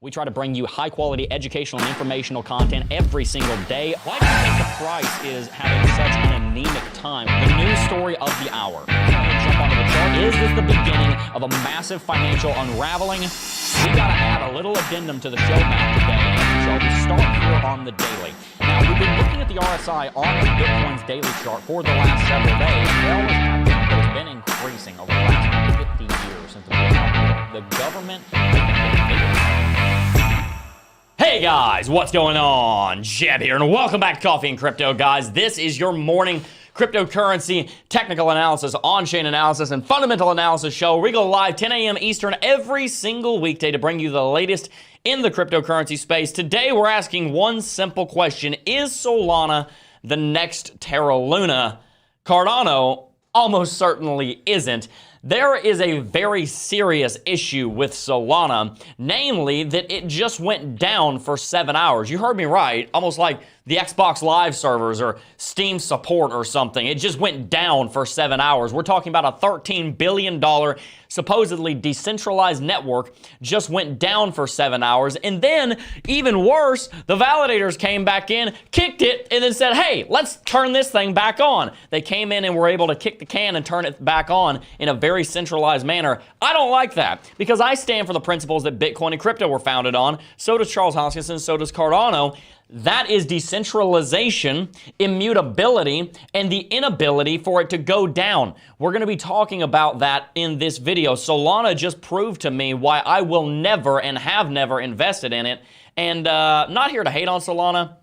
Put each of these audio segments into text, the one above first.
We try to bring you high-quality educational and informational content every single day. Why do you think the price is having such an anemic time? The news story of the hour. Jump onto the chart. Is this the beginning of a massive financial unraveling? We got to add a little addendum to the show map today. So we start here on the daily. Now, we've been looking at the RSI on Bitcoin's daily chart for the last several days. It always has been, but it's been increasing over the last 50 years since the government. Hey guys, what's going on? Jebb here, and welcome back to Coffee and Crypto, guys. This is your morning cryptocurrency technical analysis, on-chain analysis, and fundamental analysis show. We go live 10 a.m. Eastern every single weekday to bring you the latest in the cryptocurrency space. Today, we're asking one simple question. Is Solana the next Terra Luna? Cardano almost certainly isn't. There is a very serious issue with Solana, namely that it just went down for 7 hours. You heard me right, almost like the Xbox Live servers or Steam support or something. It just went down for 7 hours. We're talking about a $13 billion supposedly decentralized network just went down for 7 hours. And then, even worse, the validators came back in, kicked it, and then said, hey, let's turn this thing back on. They came in and were able to kick the can and turn it back on in a very centralized manner. I don't like that because I stand for the principles that Bitcoin and crypto were founded on. So does Charles Hoskinson, so does Cardano. That is decentralization, immutability, and the inability for it to go down. We're going to be talking about that in this video. Solana just proved to me why I will never and have never invested in it. And not here to hate on Solana,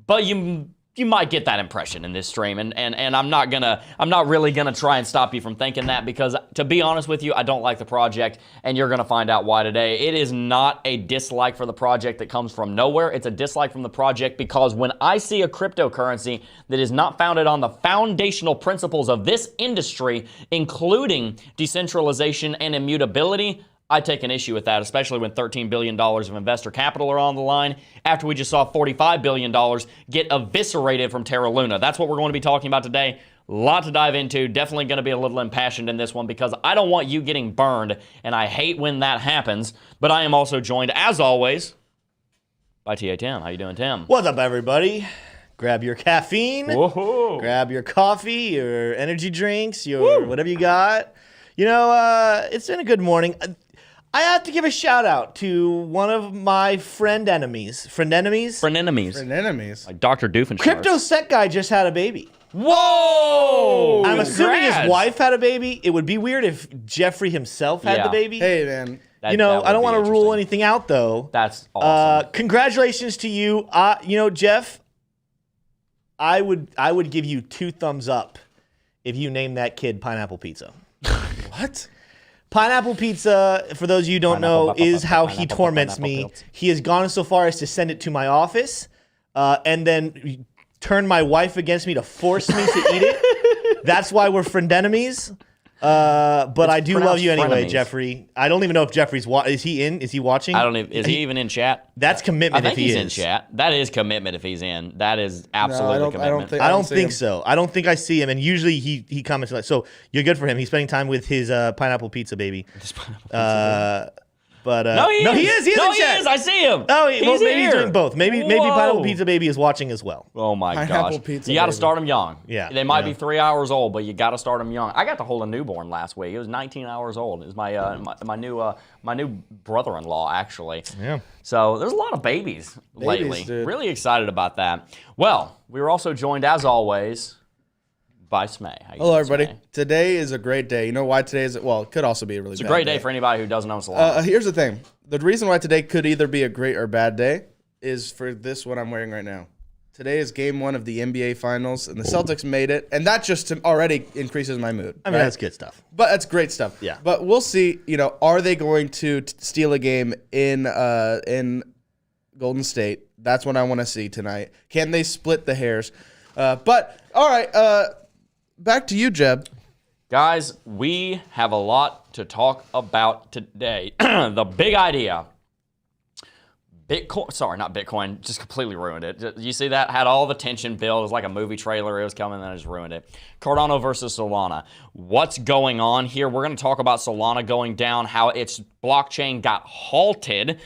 but you might get that impression in this stream, and I'm not really gonna try and stop you from thinking that, because to be honest with you, I don't like the project, and you're gonna find out why today. It is not a dislike for the project that comes from nowhere. It's a dislike from the project because when I see a cryptocurrency that is not founded on the foundational principles of this industry, including decentralization and immutability, I take an issue with that, especially when $13 billion of investor capital are on the line after we just saw $45 billion get eviscerated from Terra Luna. That's what we're going to be talking about today. A lot to dive into. Definitely going to be a little impassioned in this one because I don't want you getting burned, and I hate when that happens. But I am also joined, as always, by TA Tim. How you doing, Tim? What's up, everybody? Grab your caffeine. Whoa. Grab your coffee, your energy drinks, your whatever you got. You know, it's been a good morning. I have to give a shout out to one of my frenemies. Like Dr. Doofenshmirtz. Crypto Sec Guy just had a baby. Whoa! I'm assuming his wife had a baby. It would be weird if Jeffrey himself had the baby. Hey, man. I don't want to rule anything out, though. That's awesome. Congratulations to you. Jeff, I would give you 2 thumbs up if you named that kid Pineapple Pizza. What? Pineapple Pizza, for those of you who don't know, is how he torments me. He has gone so far as to send it to my office and then turn my wife against me to force me to eat it. That's why we're frenemies. But I do love you anyway, frenemies. Jeffrey. I don't even know if Jeffrey's is he in? Is he watching? I don't even. Is he even in chat? That's commitment. I think if he he's is in chat. That is commitment if he's in. That is absolutely commitment. I don't think so. I don't think I see him. And usually he comments like, so you're good for him. He's spending time with his pineapple pizza baby. But no, he is. He is in chat. He is. I see him. Oh, maybe he's doing both. Maybe Pineapple Pizza Baby is watching as well. Oh my Pineapple gosh! Pizza You got to Baby. start them young. Yeah, they might be 3 hours old, but you got to start them young. I got to hold a newborn last week. It was 19 hours old. It was my new brother-in-law actually. Yeah. So there's a lot of babies lately. Dude. Really excited about that. Well, we were also joined as always by Smay. Hello, everybody. Today is a great day. You know why today is? Well, it could also be a really bad day. It's a great day for anybody who doesn't own Solana. Here's the thing. The reason why today could either be a great or bad day is for this what I'm wearing right now. Today is game 1 of the NBA Finals, and the Celtics made it, and that just already increases my mood. I mean, that's good stuff. But that's great stuff. Yeah. But we'll see. You know, are they going to steal a game in Golden State? That's what I want to see tonight. Can they split the hairs? But all right. Back to you, Jebb. Guys, we have a lot to talk about today. The big idea. Not Bitcoin, just completely ruined it. You see that? Had all the tension built. It was like a movie trailer. It was coming, and then I just ruined it. Cardano versus Solana. What's going on here? We're going to talk about Solana going down, how its blockchain got halted,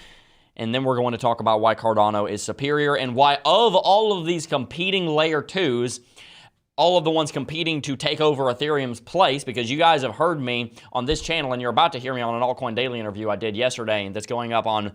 And then we're going to talk about why Cardano is superior and why of all of these competing layer 2s, all of the ones competing to take over Ethereum's place, because you guys have heard me on this channel, and you're about to hear me on an Altcoin Daily interview I did yesterday, and that's going up on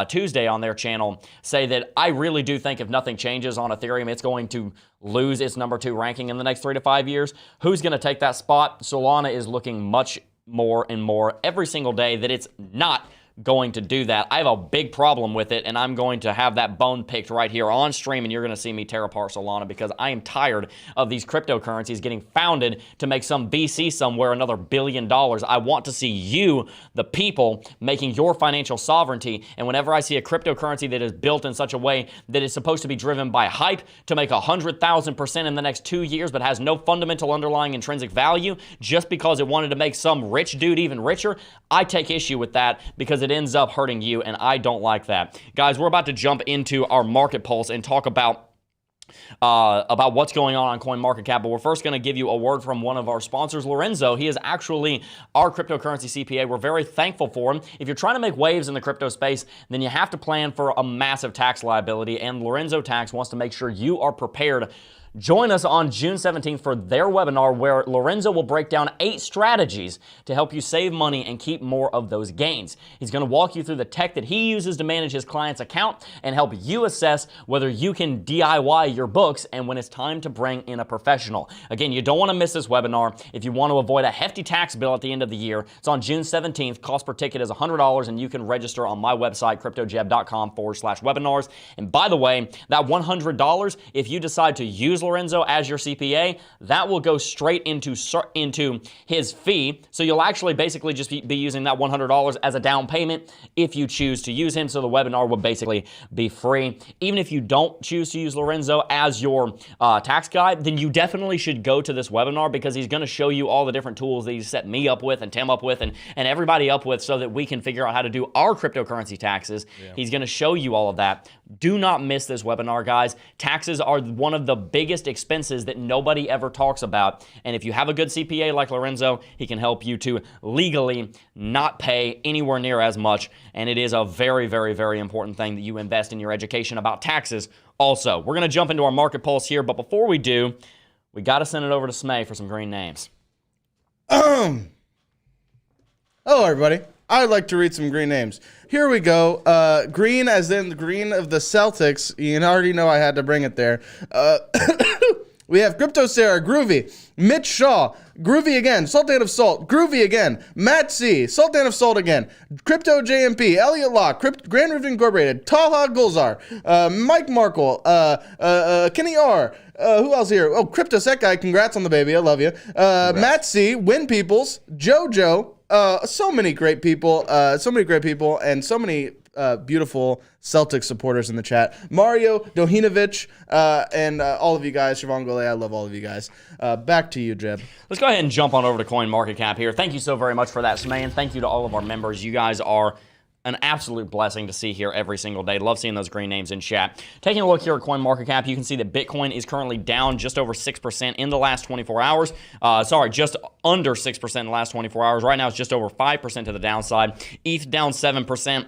Tuesday on their channel, say that I really do think if nothing changes on Ethereum, it's going to lose its number 2 ranking in the next 3 to 5 years. Who's going to take that spot? Solana is looking much more and more every single day that it's not going to do that. I have a big problem with it, and I'm going to have that bone picked right here on stream, and you're going to see me tear apart Solana because I am tired of these cryptocurrencies getting founded to make some VC somewhere another $1 billion. I want to see you, the people, making your financial sovereignty, and whenever I see a cryptocurrency that is built in such a way that is supposed to be driven by hype to make 100,000% in the next 2 years but has no fundamental underlying intrinsic value just because it wanted to make some rich dude even richer, I take issue with that because it ends up hurting you, and I don't like that. Guys, we're about to jump into our market pulse and talk about what's going on CoinMarketCap, but we're first going to give you a word from one of our sponsors, Lorenzo. He is actually our cryptocurrency CPA. We're very thankful for him. If you're trying to make waves in the crypto space, then you have to plan for a massive tax liability, and Lorenzo Tax wants to make sure you are prepared. Join us on June 17th for their webinar where Lorenzo will break down 8 strategies to help you save money and keep more of those gains. He's going to walk you through the tech that he uses to manage his client's account and help you assess whether you can DIY your books and when it's time to bring in a professional. Again, you don't want to miss this webinar. If you want to avoid a hefty tax bill at the end of the year, it's on June 17th. Cost per ticket is $100, and you can register on my website, cryptojebb.com/webinars. And by the way, that $100, if you decide to use Lorenzo as your CPA, that will go straight into his fee. So you'll actually basically just be using that $100 as a down payment if you choose to use him. So the webinar will basically be free. Even if you don't choose to use Lorenzo as your tax guy, then you definitely should go to this webinar because he's going to show you all the different tools that he's set me up with and Tim up with and everybody up with so that we can figure out how to do our cryptocurrency taxes. Yeah. He's going to show you all of that. Do not miss this webinar, guys. Taxes are one of the biggest expenses that nobody ever talks about. And if you have a good CPA like Lorenzo, he can help you to legally not pay anywhere near as much. And it is a very, very, very important thing that you invest in your education about taxes. Also, we're going to jump into our market pulse here. But before we do, we got to send it over to Smay for some green names. Hello, everybody. I'd like to read some green names. Here we go. Green as in the green of the Celtics. You already know I had to bring it there. We have Crypto Sarah, Groovy. Mitch Shaw, Groovy again. Sultan of Salt, Groovy again. Matt C, Sultan of Salt again. Crypto JMP, Elliot Law, Grand Rift Incorporated, Taha Gulzar, Mike Markle, Kenny R. Who else here? Oh, Crypto Sec Guy, congrats on the baby. I love you. Matt C, Win Peoples, JoJo. So many great people, and so many beautiful Celtics supporters in the chat. Mario Dohinovic, and all of you guys. Siobhan Goulet, I love all of you guys. Back to you, Jebb. Let's go ahead and jump on over to CoinMarketCap here. Thank you so very much for that, Smay, and thank you to all of our members. You guys are an absolute blessing to see here every single day. Love seeing those green names in chat. Taking a look here at CoinMarketCap, you can see that Bitcoin is currently down just over 6% in the last 24 hours. Just under 6% in the last 24 hours. Right now it's just over 5% to the downside. ETH down 7%.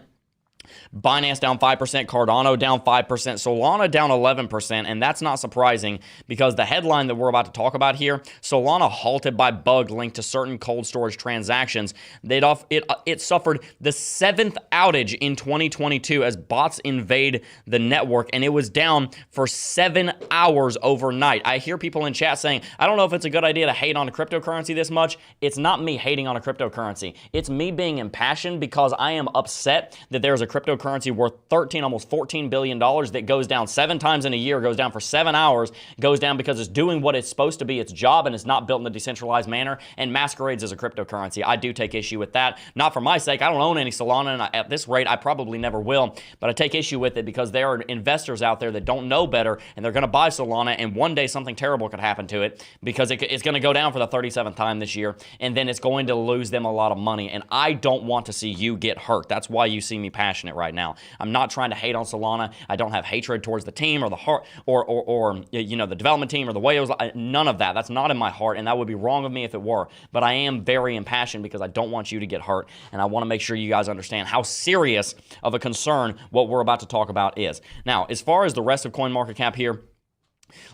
Binance down 5%, Cardano down 5%, Solana down 11%, and that's not surprising because the headline that we're about to talk about here, Solana halted by bug linked to certain cold storage transactions. It suffered the 7th outage in 2022 as bots invade the network, and it was down for 7 hours overnight. I hear people in chat saying, I don't know if it's a good idea to hate on a cryptocurrency this much. It's not me hating on a cryptocurrency. It's me being impassioned because I am upset that there's a cryptocurrency worth almost $14 billion that goes down 7 times in a year, goes down for 7 hours, goes down because it's doing what it's supposed to be, its job, and it's not built in a decentralized manner, and masquerades as a cryptocurrency. I do take issue with that. Not for my sake. I don't own any Solana, and at this rate, I probably never will, but I take issue with it because there are investors out there that don't know better, and they're going to buy Solana, and one day something terrible could happen to it because it's going to go down for the 37th time this year, and then it's going to lose them a lot of money, and I don't want to see you get hurt. That's why you see me passionate passionate right now. I'm not trying to hate on Solana. I don't have hatred towards the team or the heart or you know, the development team or the way it was. None of that. That's not in my heart, and that would be wrong of me if it were. But I am very impassioned because I don't want you to get hurt, and I want to make sure you guys understand how serious of a concern what we're about to talk about is. Now, as far as the rest of CoinMarketCap here,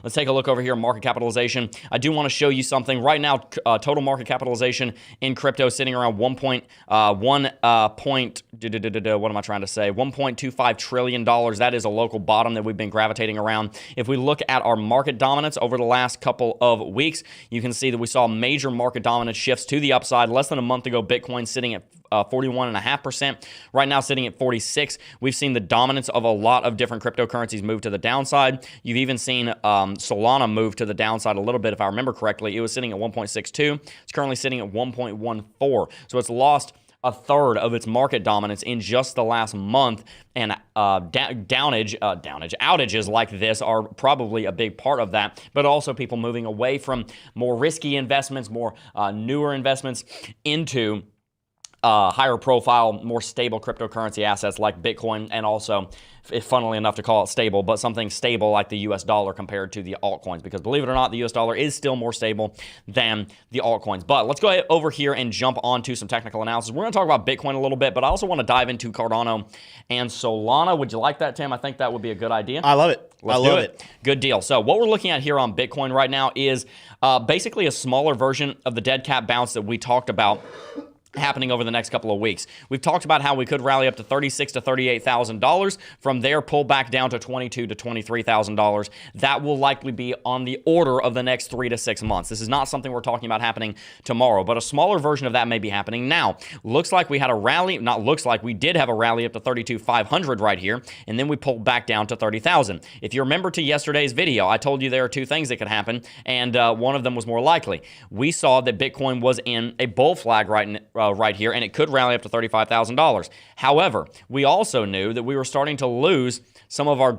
let's take a look over here at market capitalization. I do want to show you something. Right now, total market capitalization in crypto sitting around $1.25 trillion. That is a local bottom that we've been gravitating around. If we look at our market dominance over the last couple of weeks, you can see that we saw major market dominance shifts to the upside. Less than a month ago, Bitcoin sitting at 41.5%. Right now, sitting at 46. We've seen the dominance of a lot of different cryptocurrencies move to the downside. You've even seen Solana move to the downside a little bit, if I remember correctly. It was sitting at 1.62. It's currently sitting at 1.14. So it's lost a third of its market dominance in just the last month, and outages like this are probably a big part of that, but also people moving away from more risky investments, more newer investments into higher profile, more stable cryptocurrency assets like Bitcoin, and also, funnily enough to call it stable, but something stable like the US dollar compared to the altcoins, because believe it or not, the US dollar is still more stable than the altcoins. But let's go over here and jump onto some technical analysis. We're going to talk about Bitcoin a little bit, but I also want to dive into Cardano and Solana. Would you like that, Tim? I think that would be a good idea. I love it. Let's do it. Good deal. So what we're looking at here on Bitcoin right now is basically a smaller version of the dead cat bounce that we talked about happening over the next couple of weeks. We've talked about how we could rally up to $36,000 to $38,000. From there, pull back down to $22,000 to $23,000. That will likely be on the order of the next 3 to 6 months. This is not something we're talking about happening tomorrow, but a smaller version of that may be happening now. Looks like we had a rally, not looks like, we did have a rally up to 32,500 right here, and then we pulled back down to 30,000. If you remember to yesterday's video, I told you there are two things that could happen, and one of them was more likely. We saw that Bitcoin was in a bull flag right here, and it could rally up to $35,000. However, we also knew that we were starting to lose some of our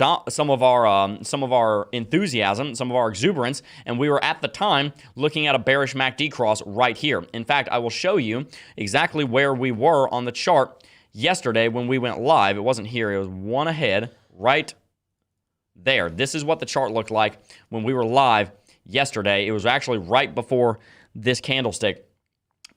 enthusiasm, some of our exuberance, and we were at the time looking at a bearish MACD cross right here. In fact, I will show you exactly where we were on the chart yesterday when we went live. It wasn't here, it was one ahead right there. This is what the chart looked like when we were live yesterday. It was actually right before this candlestick.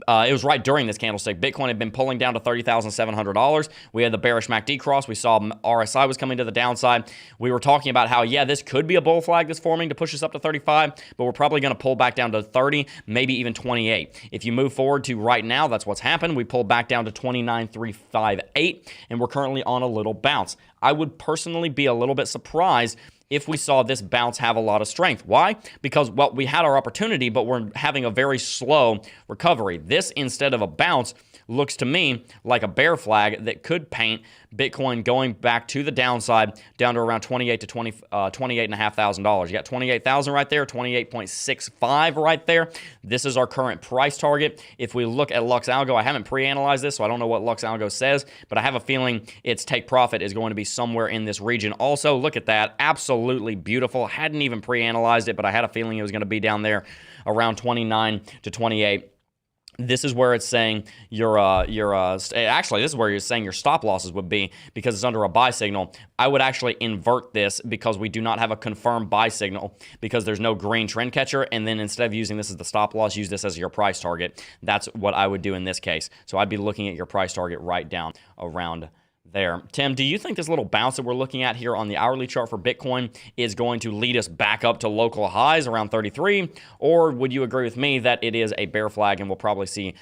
It was right during this candlestick. Bitcoin had been pulling down to $30,700. We had the bearish MACD cross. We saw RSI was coming to the downside. We were talking about how, yeah, this could be a bull flag that's forming to push us up to 35, but we're probably going to pull back down to 30, maybe even 28. If you move forward to right now, that's what's happened. We pulled back down to 29,358, and we're currently on a little bounce. I would personally be a little bit surprised if we saw this bounce have a lot of strength. Why? Because, well, we had our opportunity, but we're having a very slow recovery. This, instead of a bounce, looks to me like a bear flag that could paint Bitcoin going back to the downside down to around $28,500. You got 28,000 right there, 28.65 right there. This is our current price target. If we look at Lux Algo, I haven't pre-analyzed this, so I don't know what Lux Algo says, but I have a feeling its take profit is going to be somewhere in this region. Also, look at that, absolutely beautiful. Hadn't even pre-analyzed it, but I had a feeling it was going to be down there around 29 to 28. This is where it's saying actually, this is where you're saying your stop losses would be, because it's under a buy signal. I would actually invert this because we do not have a confirmed buy signal, because there's no green trend catcher, and then instead of using this as the stop loss, use this as your price target. That's what I would do in this case. So I'd be looking at your price target right down around there. Tim, do you think this little bounce that we're looking at here on the hourly chart for Bitcoin is going to lead us back up to local highs around 33? Or would you agree with me that it is a bear flag and we'll probably see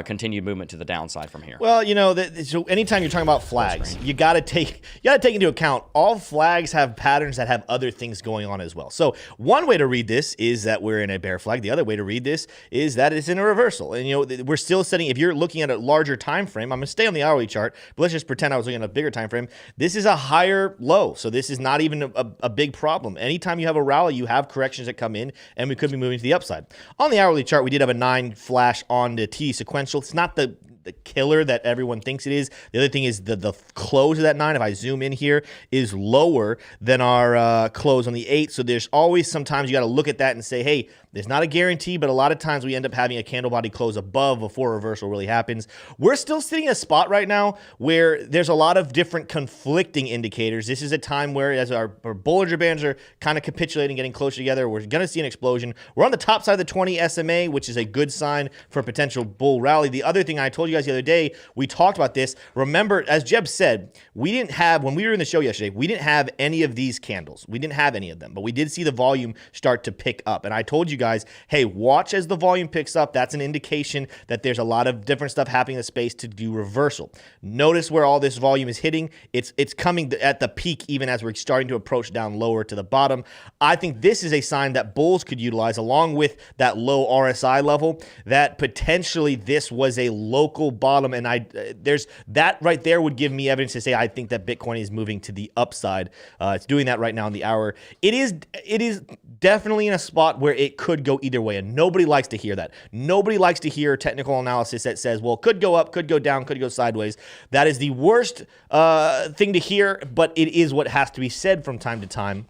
continued movement to the downside from here? Well, you know, so anytime you're talking about flags, you got to take into account all flags have patterns that have other things going on as well. So one way to read this is that we're in a bear flag. The other way to read this is that it's in a reversal. And, you know, we're still setting, if you're looking at a larger time frame, I'm going to stay on the hourly chart, but let's just pretend I was looking at a bigger time frame. This is a higher low, so this is not even a big problem. Anytime you have a rally, you have corrections that come in, and we could be moving to the upside. On the hourly chart, we did have a 9 flash on the T sequential. It's not the killer that everyone thinks it is. The other thing is the close of that 9, if I zoom in here, is lower than our close on the 8. So there's always sometimes you got to look at that and say, hey, There's not a guarantee, but a lot of times we end up having a candle body close above before reversal really happens. We're still sitting in a spot right now where there's a lot of different conflicting indicators. This is a time where as our Bollinger Bands are kind of capitulating, getting closer together, we're going to see an explosion. We're on the top side of the 20 SMA, which is a good sign for a potential bull rally. The other thing I told you guys the other day, we talked about this. Remember, as Jebb said, we didn't have, when we were in the show yesterday, we didn't have any of these candles. We didn't have any of them, but we did see the volume start to pick up. And I told you guys, hey, watch as the volume picks up. That's an indication that there's a lot of different stuff happening in the space to do reversal. Notice where all this volume is hitting. It's coming at the peak even as we're starting to approach down lower to the bottom. I think this is a sign that bulls could utilize along with that low RSI level, that potentially this was a local bottom. And there's that right there would give me evidence to say I think that Bitcoin is moving to the upside. It's doing that right now in the hour. It is definitely in a spot where it could go either way, and nobody likes to hear that. Nobody likes to hear technical analysis that says, well, could go up, could go down, could go sideways. That is the worst thing to hear, but it is what has to be said from time to time.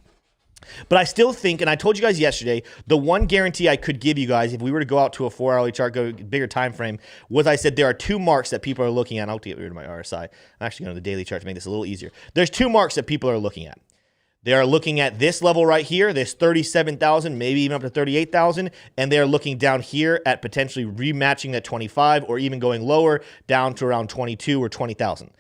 But I still think, and I told you guys yesterday, the one guarantee I could give you guys if we were to go out to a 4-hourly chart, go bigger time frame, was I said there are two marks that people are looking at. I'll get rid of my RSI. I'm actually going to the daily chart to make this a little easier. There's two marks that people are looking at. They are looking at this level right here, this 37,000, maybe even up to 38,000, and they are looking down here at potentially rematching that 25 or even going lower down to around 22 or 20,000.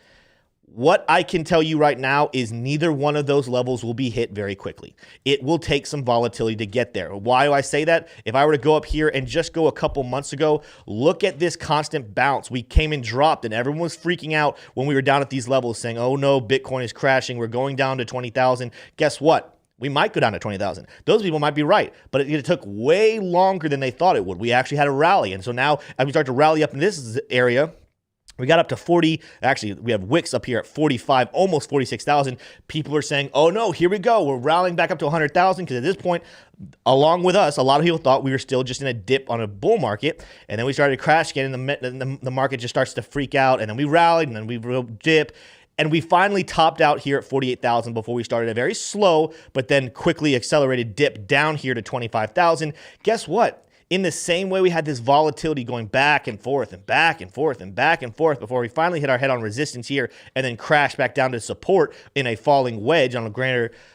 What I can tell you right now is neither one of those levels will be hit very quickly. It will take some volatility to get there. Why do I say that? If I were to go up here and just go a couple months ago, look at this constant bounce. We came and dropped, and everyone was freaking out when we were down at these levels saying, oh no, Bitcoin is crashing. We're going down to 20,000. Guess what? We might go down to 20,000. Those people might be right, but it took way longer than they thought it would. We actually had a rally, and so now as we start to rally up in this area, we got up to 40. Actually, we have wicks up here at 45, almost 46,000. People are saying, oh no, here we go. We're rallying back up to 100,000 because at this point, along with us, a lot of people thought we were still just in a dip on a bull market. And then we started to crash again and the market just starts to freak out. And then we rallied and then we dip. And we finally topped out here at 48,000 before we started a very slow, but then quickly accelerated dip down here to 25,000. Guess what? In the same way we had this volatility going back and forth and back and forth and back and forth before we finally hit our head on resistance here and then crash back down to support in a falling wedge on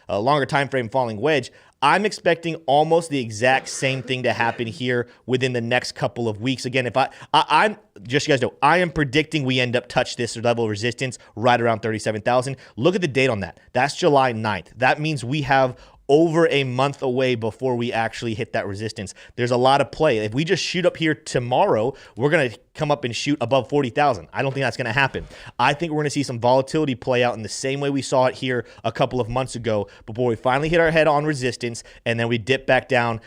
a longer time frame falling wedge. I'm expecting almost the exact same thing to happen here within the next couple of weeks. Again, if I'm just so you guys know, I am predicting we end up touch this level of resistance right around 37,000. Look at the date on that. That's July 9th. That means we have over a month away before we actually hit that resistance. There's a lot of play. If we just shoot up here tomorrow, we're going to come up and shoot above 40,000. I don't think that's going to happen. I think we're going to see some volatility play out in the same way we saw it here a couple of months ago before we finally hit our head on resistance and then we dip back down.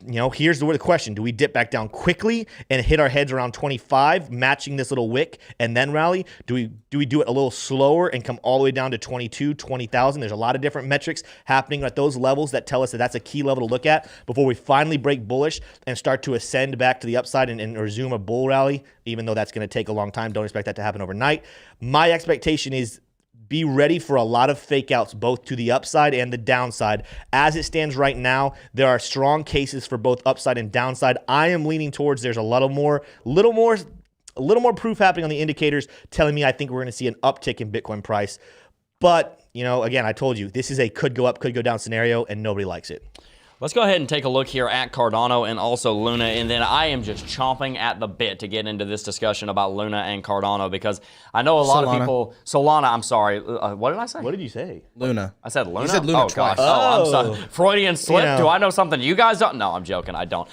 You know, here's the question. Do we dip back down quickly and hit our heads around 25, matching this little wick, and then rally? Do we do it a little slower and come all the way down to 22, 20,000? There's a lot of different metrics happening at those levels that tell us that that's a key level to look at before we finally break bullish and start to ascend back to the upside and resume a bull rally, even though that's going to take a long time. Don't expect that to happen overnight. My expectation is be ready for a lot of fake outs, both to the upside and the downside. As it stands right now, there are strong cases for both upside and downside. I am leaning towards there's a little more proof happening on the indicators telling me I think we're going to see an uptick in Bitcoin price. But, you know, again, I told you, this is a could go up, could go down scenario, and nobody likes it. Let's go ahead and take a look here at Cardano and also Luna, and then I am just chomping at the bit to get into this discussion about Luna and Cardano because I know a lot of people... Solana, I'm sorry. What did I say? What did you say? Luna. I said Luna? You said Luna twice. Gosh. I'm sorry. Freudian slip. You know. Do I know something you guys don't? No, I'm joking. I don't.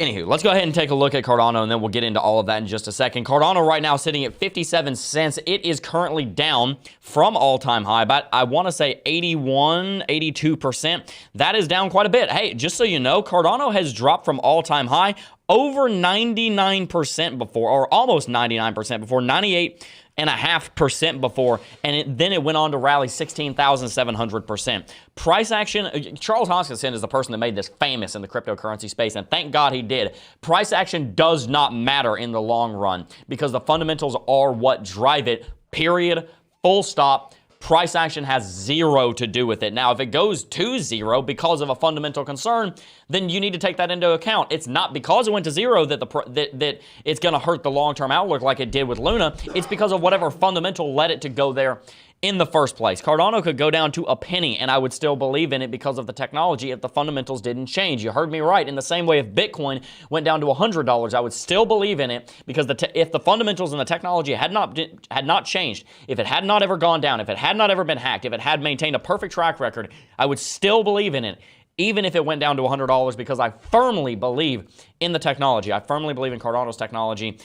Anywho, let's go ahead and take a look at Cardano, and then we'll get into all of that in just a second. Cardano right now sitting at 57 cents. It is currently down from all-time high, but I want to say 81, 82%. That is down quite a bit. Hey, just so you know, Cardano has dropped from all-time high over 99% before, or almost 99% before, 98.5% before, and then it went on to rally 16,700%. Price action, Charles Hoskinson is the person that made this famous in the cryptocurrency space, and thank God he did. Price action does not matter in the long run because the fundamentals are what drive it, period, full stop. Price action has zero to do with it. Now, if it goes to zero because of a fundamental concern, then you need to take that into account. It's not because it went to zero that that it's going to hurt the long-term outlook like it did with Luna. It's because of whatever fundamental led it to go there in the first place. Cardano could go down to a penny, and I would still believe in it because of the technology if the fundamentals didn't change. You heard me right. In the same way, if Bitcoin went down to $100, I would still believe in it because if the fundamentals and the technology had not changed, if it had not ever gone down, if it had not ever been hacked, if it had maintained a perfect track record, I would still believe in it, even if it went down to $100, because I firmly believe in the technology. I firmly believe in Cardano's technology.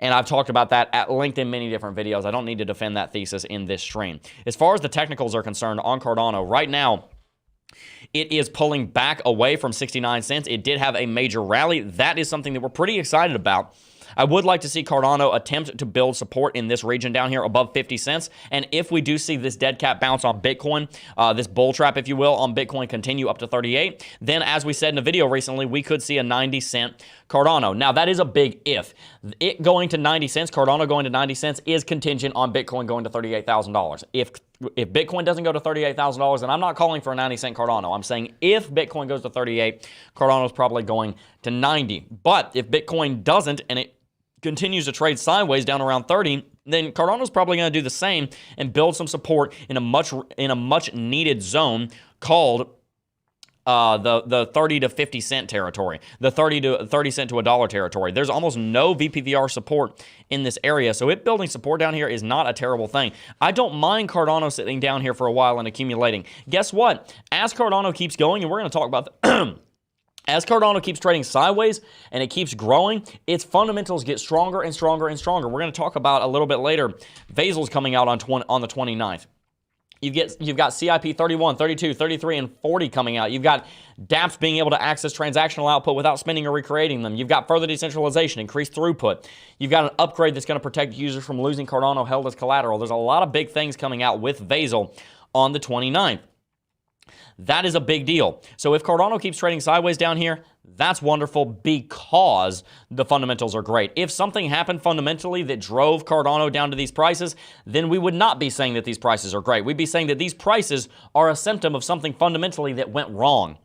And I've talked about that at length in many different videos. I don't need to defend that thesis in this stream. As far as the technicals are concerned on Cardano, right now, it is pulling back away from 69 cents. It did have a major rally. That is something that we're pretty excited about. I would like to see Cardano attempt to build support in this region down here above 50 cents. And if we do see this dead cat bounce on Bitcoin, this bull trap, if you will, on Bitcoin continue up to 38, then as we said in a video recently, we could see a 90-cent Cardano. Now, that is a big if. It going to 90 cents, Cardano going to 90 cents is contingent on Bitcoin going to $38,000. If Bitcoin doesn't go to $38,000, then I'm not calling for a 90-cent Cardano. I'm saying if Bitcoin goes to 38, Cardano's probably going to 90. But if Bitcoin doesn't and it continues to trade sideways down around 30, then Cardano's probably going to do the same and build some support in a much needed zone called the 30 to 50 cent territory, the 30 cent to $1 territory. There's almost no VPVR support in this area, so it building support down here is not a terrible thing. I don't mind Cardano sitting down here for a while and accumulating. Guess what? As Cardano keeps going, and we're going to talk about the as Cardano keeps trading sideways and it keeps growing, its fundamentals get stronger and stronger and stronger. We're going to talk about a little bit later. Vasil's coming out on the 29th. You've got CIP 31, 32, 33, and 40 coming out. You've got dApps being able to access transactional output without spending or recreating them. You've got further decentralization, increased throughput. You've got an upgrade that's going to protect users from losing Cardano held as collateral. There's a lot of big things coming out with Vasil on the 29th. That is a big deal. So if Cardano keeps trading sideways down here, that's wonderful because the fundamentals are great. If something happened fundamentally that drove Cardano down to these prices, then we would not be saying that these prices are great. We'd be saying that these prices are a symptom of something fundamentally that went wrong.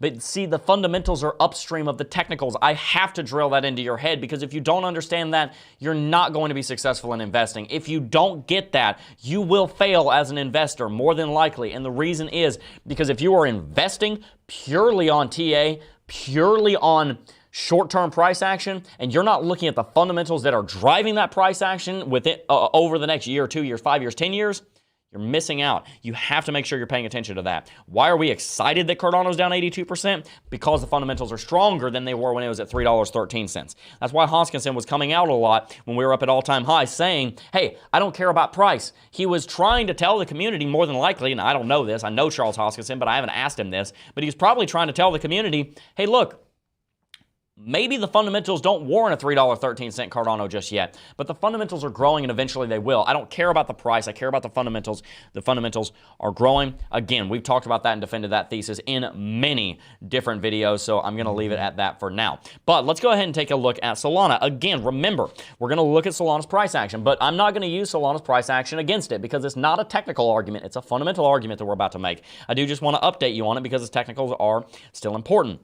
But see, the fundamentals are upstream of the technicals. I have to drill that into your head because if you don't understand that, you're not going to be successful in investing. If you don't get that, you will fail as an investor, more than likely. And the reason is because if you are investing purely on TA, purely on short-term price action, and you're not looking at the fundamentals that are driving that price action with it over the next year, 2 years, 5 years, 10 years, you're missing out. You have to make sure you're paying attention to that. Why are we excited that Cardano's down 82%? Because the fundamentals are stronger than they were when it was at $3.13. That's why Hoskinson was coming out a lot when we were up at all-time highs saying, hey, I don't care about price. He was trying to tell the community more than likely, and I don't know this, I know Charles Hoskinson, but I haven't asked him this, but he was probably trying to tell the community, hey, look, maybe the fundamentals don't warrant a $3.13 Cardano just yet, but the fundamentals are growing and eventually they will. I don't care about the price. I care about the fundamentals. The fundamentals are growing. Again, we've talked about that and defended that thesis in many different videos, so I'm going to leave it at that for now. But let's go ahead and take a look at Solana. Again, remember, we're going to look at Solana's price action, but I'm not going to use Solana's price action against it because it's not a technical argument. It's a fundamental argument that we're about to make. I do just want to update you on it because its technicals are still important.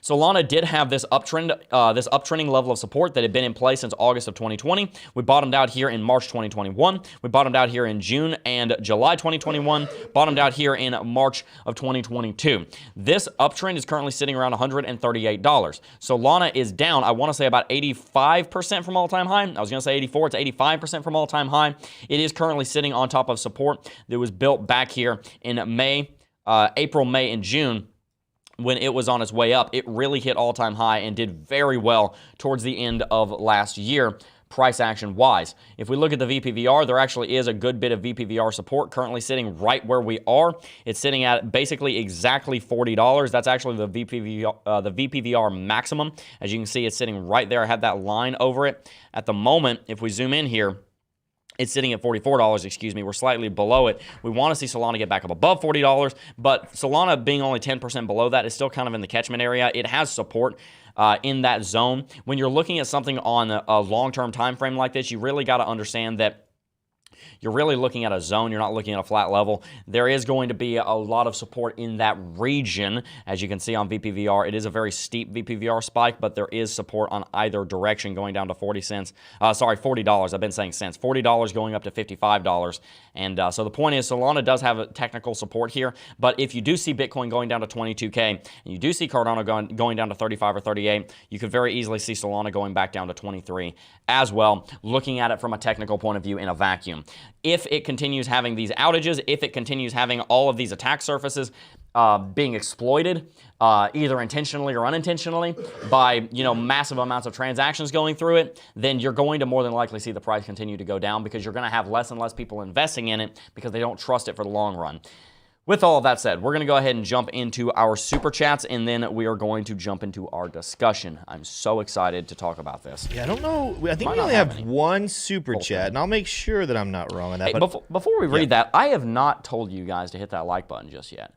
Solana did have this uptrending level of support that had been in place since August of 2020. We bottomed out here in March 2021. We bottomed out here in June and July 2021. Bottomed out here in March of 2022. This uptrend is currently sitting around $138. Solana is down, I want to say about 85% from all-time high. I was going to say 84. It's 85% from all-time high. It is currently sitting on top of support that was built back here in April, May, and June. When it was on its way up, it really hit all-time high and did very well towards the end of last year, price action-wise. If we look at the VPVR, there actually is a good bit of VPVR support currently sitting right where we are. It's sitting at basically exactly $40. That's actually the VPVR maximum. As you can see, it's sitting right there. I have that line over it. At the moment, if we zoom in here, it's sitting at $44, excuse me. We're slightly below it. We want to see Solana get back up above $40, but Solana being only 10% below that is still kind of in the catchment area. It has support in that zone. When you're looking at something on a long-term time frame like this, you really got to understand that you're really looking at a zone. You're not looking at a flat level. There is going to be a lot of support in that region. As you can see on VPVR, it is a very steep VPVR spike, but there is support on either direction going down to 40 cents. Sorry, $40. I've been saying cents. $40 going up to $55. And so the point is, Solana does have a technical support here, but if you do see Bitcoin going down to 22K, and you do see Cardano going down to 35 or 38, you could very easily see Solana going back down to 23 as well, looking at it from a technical point of view in a vacuum. If it continues having these outages, if it continues having all of these attack surfaces being exploited, either intentionally or unintentionally, by massive amounts of transactions going through it, then you're going to more than likely see the price continue to go down, because you're going to have less and less people investing in it because they don't trust it for the long run. With all of that said, we're going to go ahead and jump into our super chats, and then we are going to jump into our discussion. I'm so excited to talk about this. Yeah, I don't know. I think we only have one super chat, and I'll make sure that I'm not wrong on that. Hey, before we read that, I have not told you guys to hit that like button just yet.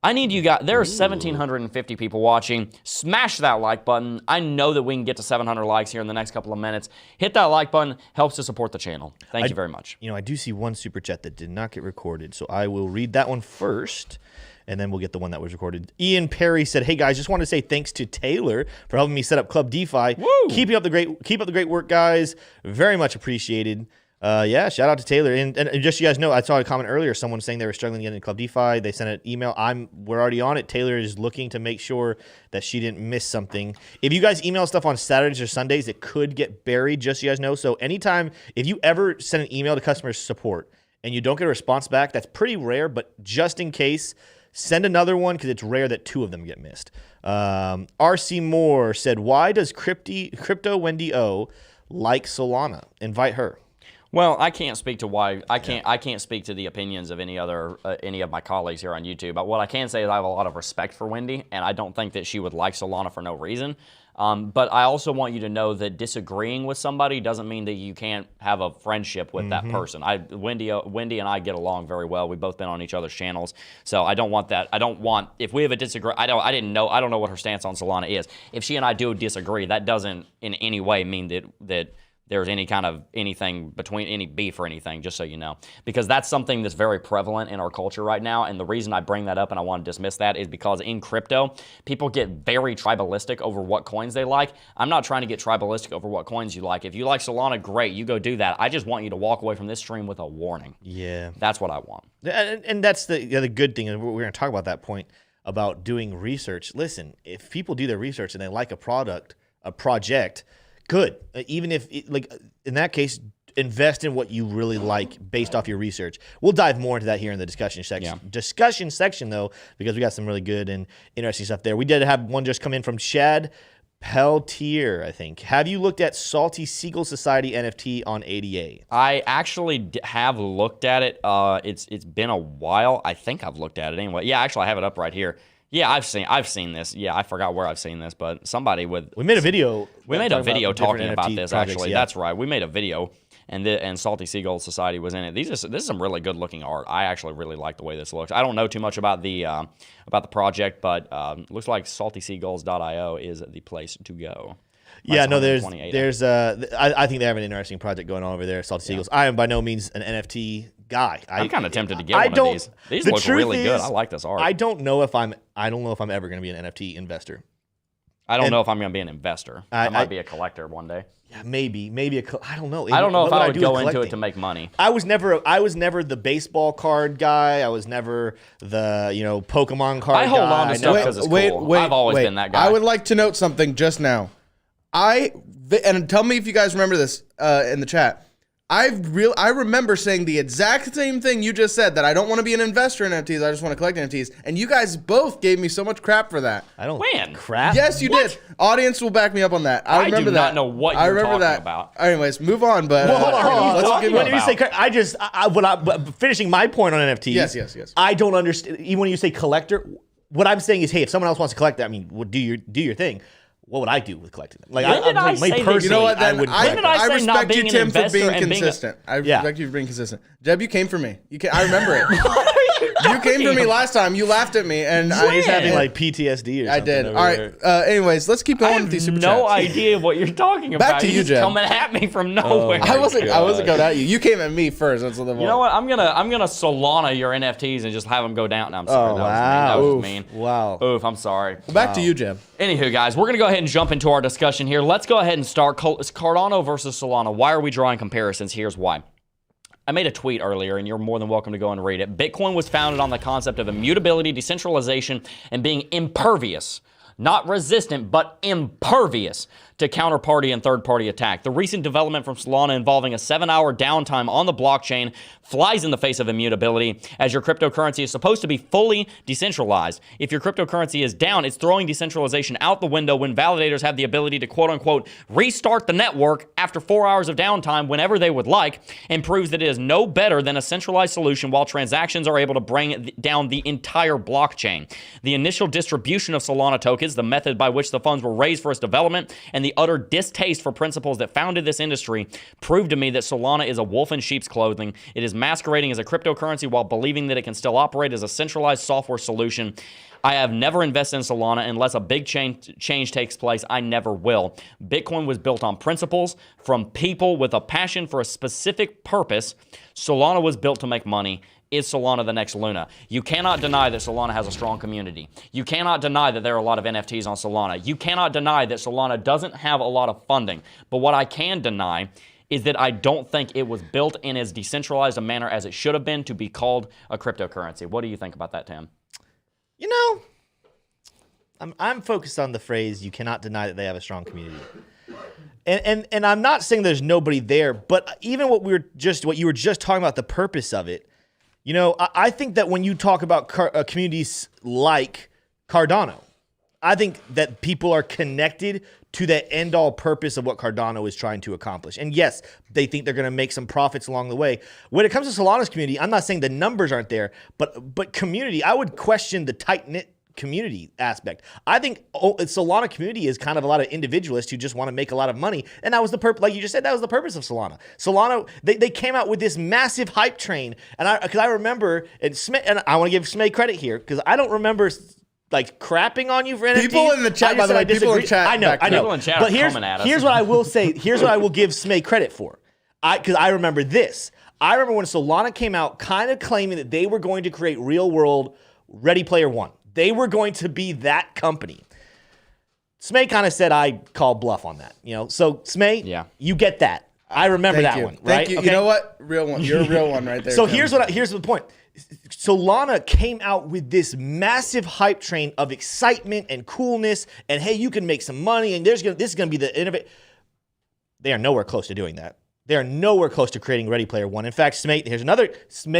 I need you guys. There are 1,750 people watching. Smash that like button. I know that we can get to 700 likes here in the next couple of minutes. Hit that like button. Helps to support the channel. Thank you very much. I do see one super chat that did not get recorded, so I will read that one first, and then we'll get the one that was recorded. Ian Perry said, "Hey guys, just want to say thanks to Taylor for helping me set up Club DeFi. Woo! Keep up the great work, guys. Very much appreciated." Yeah, shout out to Taylor. And just so you guys know, I saw a comment earlier, someone saying they were struggling to get into Club DeFi. They sent an email. We're already on it. Taylor is looking to make sure that she didn't miss something. If you guys email stuff on Saturdays or Sundays, it could get buried, just so you guys know. So anytime, if you ever send an email to customer support and you don't get a response back, that's pretty rare, but just in case, send another one, because it's rare that 2 of them get missed. RC Moore said, "Why does Crypto Wendy O like Solana? Invite her." Well, I can't speak to why. I can't speak to the opinions of any of my colleagues here on YouTube. But what I can say is I have a lot of respect for Wendy, and I don't think that she would like Solana for no reason. But I also want you to know that disagreeing with somebody doesn't mean that you can't have a friendship with that person. Wendy and I get along very well. We've both been on each other's channels, so I don't want that. If we have a disagree. I don't know what her stance on Solana is. If she and I do disagree, that doesn't in any way mean that there's any kind of anything between any beef or anything, just so you know. Because that's something that's very prevalent in our culture right now, and the reason I bring that up and I want to dismiss that is because in crypto, people get very tribalistic over what coins they like. I'm not trying to get tribalistic over what coins you like. If you like Solana, great, you go do that. I just want you to walk away from this stream with a warning. Yeah. That's what I want. And that's the good thing, and we're going to talk about that point about doing research. Listen, if people do their research and they like a project, good. Even if, in that case, invest in what you really like based off your research. We'll dive more into that here in the discussion section. Yeah. Discussion section, though, because we got some really good and interesting stuff there. We did have one just come in from Chad Peltier, I think. Have you looked at Salty Seagull Society NFT on ADA? I actually have looked at it. It's been a while. I think I've looked at it anyway. Yeah, actually, I have it up right here. Yeah, I've seen this. Yeah, I forgot where I've seen this, but somebody we made a video. We made a video talking about this. Projects, actually, yeah. That's right. We made a video, and Salty Seagull Society was in it. This is some really good looking art. I actually really like the way this looks. I don't know too much about the project, but looks like saltyseagulls.io is the place to go. Yeah, no, there's I think they have an interesting project going on over there, Salty Seagulls. I am by no means an NFT guy. I'm kind of tempted to get one of these. These look really good. I like this art. I don't know if I'm ever going to be an NFT investor. I don't know if I'm going to be an investor. I might be a collector one day. Yeah, maybe I don't know. I don't know if I would go into it to make money. I was never the baseball card guy. I was never the Pokemon card guy. I hold on to stuff because it's cool. I've always been that guy. I would like to note something just now. And tell me if you guys remember this in the chat. I remember saying the exact same thing you just said, that I don't want to be an investor in NFTs. I just want to collect NFTs. And you guys both gave me so much crap for that. I don't. When? Crap? Yes, you did. Audience will back me up on that. I remember do not know what you're talking about. Anyways, move on. But well, hold on. When you say finishing my point on NFTs. Yes. I don't understand. Even when you say collector, what I'm saying is, hey, if someone else wants to collect that, I mean, do your thing. What would I do with collecting them? Like, when did I say that? You know what? Then I respect you, Tim, for being consistent. I respect you for being consistent. Jebb, you came for me. I remember it. You came for me last time. You laughed at me, and He's having like PTSD or something. I did. All right. Anyways, let's keep going with these super chats. No idea what you're talking about. Back to you, Jebb. Jebb. Coming at me from nowhere. I wasn't going at you. You came at me first. That's what the. You know what? I'm gonna Solana your NFTs and just have them go down. No, I'm sorry. That was mean. Wow. Oof. I'm sorry. Back to you, Jebb. Anywho, guys, we're gonna go ahead and jump into our discussion here. Let's go ahead and start Cardano versus Solana. Why are we drawing comparisons? Here's why. I made a tweet earlier, and you're more than welcome to go and read it. Bitcoin was founded on the concept of immutability, decentralization, and being impervious. Not resistant, but impervious to counterparty and third-party attack. The recent development from Solana involving a 7-hour downtime on the blockchain flies in the face of immutability, as your cryptocurrency is supposed to be fully decentralized. If your cryptocurrency is down, it's throwing decentralization out the window when validators have the ability to quote-unquote restart the network after 4 hours of downtime whenever they would like, and proves that it is no better than a centralized solution while transactions are able to bring down the entire blockchain. The initial distribution of Solana tokens, the method by which the funds were raised for its development, and the utter distaste for principles that founded this industry proved to me that Solana is a wolf in sheep's clothing. It is masquerading as a cryptocurrency while believing that it can still operate as a centralized software solution. I have never invested in Solana unless a big change takes place. I never will. Bitcoin was built on principles from people with a passion for a specific purpose. Solana was built to make money. Is Solana the next Luna? You cannot deny that Solana has a strong community. You cannot deny that there are a lot of NFTs on Solana. You cannot deny that Solana doesn't have a lot of funding. But what I can deny is that I don't think it was built in as decentralized a manner as it should have been to be called a cryptocurrency. What do you think about that, Tim? You know, I'm focused on the phrase, you cannot deny that they have a strong community. And I'm not saying there's nobody there, but even what you were just talking about, the purpose of it, you know, I think that when you talk about communities like Cardano, I think that people are connected to the end-all purpose of what Cardano is trying to accomplish. And yes, they think they're going to make some profits along the way. When it comes to Solana's community, I'm not saying the numbers aren't there, but community, I would question the tight-knit community aspect. I think Solana community is kind of a lot of individualists who just want to make a lot of money. And that was the purpose, like you just said, that was the purpose of Solana. Solana, they came out with this massive hype train. And because I remember, and I want to give Smay credit here, because I don't remember like crapping on you for NFTs. People in the chat, by the way, people in chat. I know. People in chat but are coming at us. Here's what I will say. Here's what I will give Smay credit for. Because I remember this. I remember when Solana came out kind of claiming that they were going to create real world Ready Player One. They were going to be that company. Smay kind of said I called bluff on that. You know, so Smay, yeah, you get that. I remember that one, right? Thank you. Okay. You know what? Real one. You're a real one right there. So here's the point. Solana came out with this massive hype train of excitement and coolness, and hey, you can make some money, and this is going to be the innovate. They are nowhere close to doing that. They are nowhere close to creating Ready Player One. In fact, Smay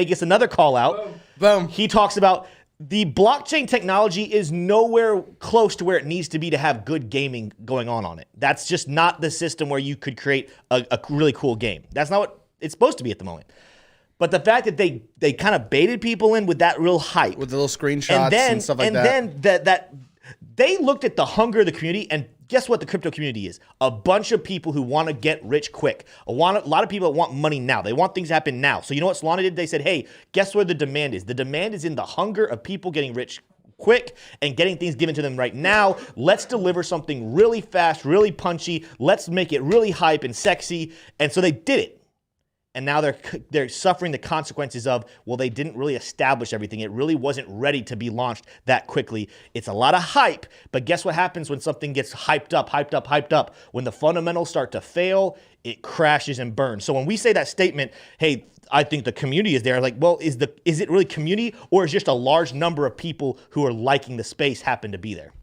gets another call out. Boom. He talks about the blockchain technology is nowhere close to where it needs to be to have good gaming going on it. That's just not the system where you could create a really cool game. That's not what it's supposed to be at the moment. But the fact that they kind of baited people in with that real hype. With the little screenshots and stuff like that. And then that they looked at the hunger of the community, and guess what the crypto community is? A bunch of people who want to get rich quick. A lot of people that want money now. They want things to happen now. So you know what Solana did? They said, hey, guess where the demand is? The demand is in the hunger of people getting rich quick and getting things given to them right now. Let's deliver something really fast, really punchy. Let's make it really hype and sexy. And so they did it. And now they're suffering the consequences of, well, they didn't really establish everything. It really wasn't ready to be launched that quickly. It's a lot of hype, but guess what happens when something gets hyped up? When the fundamentals start to fail, it crashes and burns. So when we say that statement, hey, I think the community is there, like, well, is it really community, or is just a large number of people who are liking the space happen to be there?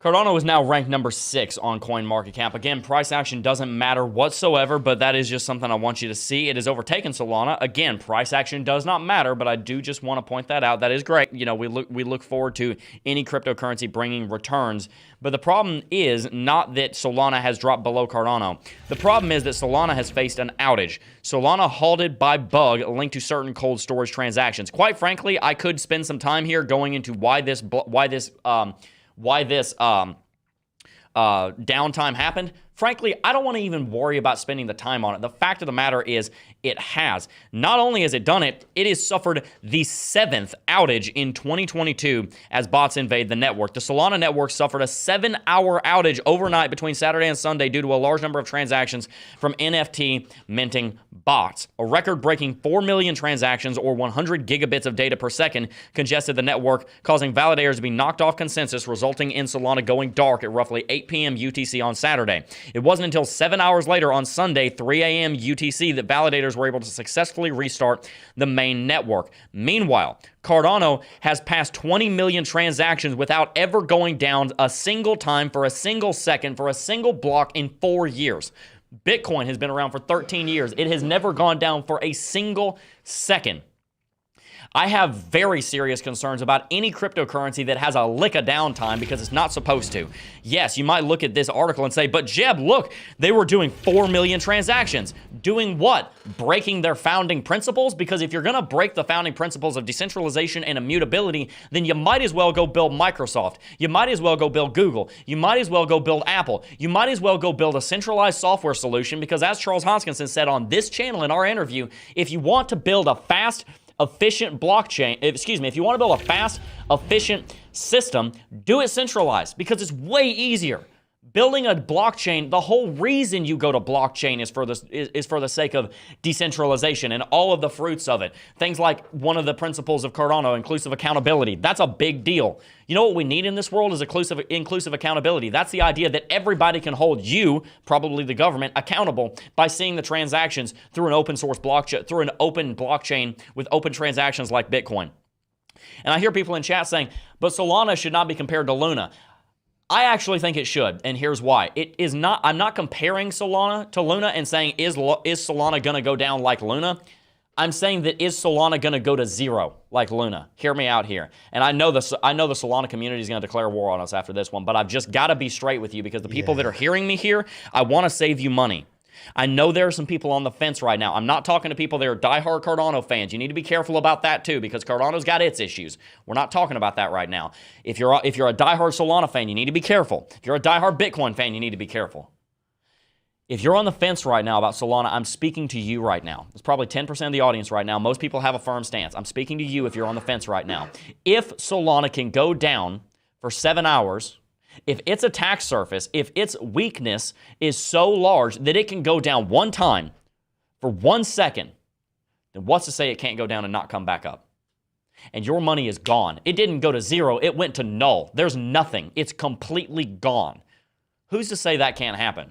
Cardano is now ranked number 6 on CoinMarketCap. Again, price action doesn't matter whatsoever, but that is just something I want you to see. It has overtaken Solana. Again, price action does not matter, but I do just want to point that out. That is great. You know, we look forward to any cryptocurrency bringing returns. But the problem is not that Solana has dropped below Cardano. The problem is that Solana has faced an outage. Solana halted by bug linked to certain cold storage transactions. Quite frankly, I could spend some time here going into why this downtime happened. Frankly, I don't want to even worry about spending the time on it. The fact of the matter is it has. Not only has it done it, it has suffered the 7th outage in 2022 as bots invade the network. The Solana network suffered a 7-hour outage overnight between Saturday and Sunday due to a large number of transactions from NFT minting bots. A record-breaking 4 million transactions, or 100 gigabits of data per second, congested the network, causing validators to be knocked off consensus, resulting in Solana going dark at roughly 8 p.m. UTC on Saturday. It wasn't until 7 hours later on Sunday, 3 a.m. UTC, that validators were able to successfully restart the main network. Meanwhile, Cardano has passed 20 million transactions without ever going down a single time for a single second for a single block in 4 years. Bitcoin has been around for 13 years. It has never gone down for a single second. I have very serious concerns about any cryptocurrency that has a lick of downtime because it's not supposed to. Yes, you might look at this article and say, but Jebb, look, they were doing 4 million transactions. Doing what? Breaking their founding principles? Because if you're going to break the founding principles of decentralization and immutability, then you might as well go build Microsoft. You might as well go build Google. You might as well go build Apple. You might as well go build a centralized software solution, because as Charles Hoskinson said on this channel in our interview, if you want to build a fast, efficient blockchain, if you want to build a fast, efficient system, do it centralized, because it's way easier. Building a blockchain, the whole reason you go to blockchain is for the sake of decentralization and all of the fruits of it. Things like one of the principles of Cardano, inclusive accountability. That's a big deal. You know what we need in this world is inclusive accountability. That's the idea that everybody can hold you, probably the government, accountable by seeing the transactions through an open source blockchain, through an open blockchain with open transactions like Bitcoin. And I hear people in chat saying, but Solana should not be compared to Luna. I actually think it should, and here's why. It is not. I'm not comparing Solana to Luna and saying, is Solana going to go down like Luna? I'm saying that, is Solana going to go to zero like Luna? Hear me out here. And I know the Solana community is going to declare war on us after this one, but I've just got to be straight with you, because the people that are hearing me here, I want to save you money. I know there are some people on the fence right now. I'm not talking to people that are diehard Cardano fans. You need to be careful about that too, because Cardano's got its issues. We're not talking about that right now. If you're a diehard Solana fan, you need to be careful. If you're a diehard Bitcoin fan, you need to be careful. If you're on the fence right now about Solana, I'm speaking to you right now. It's probably 10% of the audience right now. Most people have a firm stance. I'm speaking to you if you're on the fence right now. If Solana can go down for 7 hours, if its attack surface, if its weakness is so large that it can go down one time for 1 second, then what's to say it can't go down and not come back up? And your money is gone. It didn't go to zero. It went to null. There's nothing. It's completely gone. Who's to say that can't happen?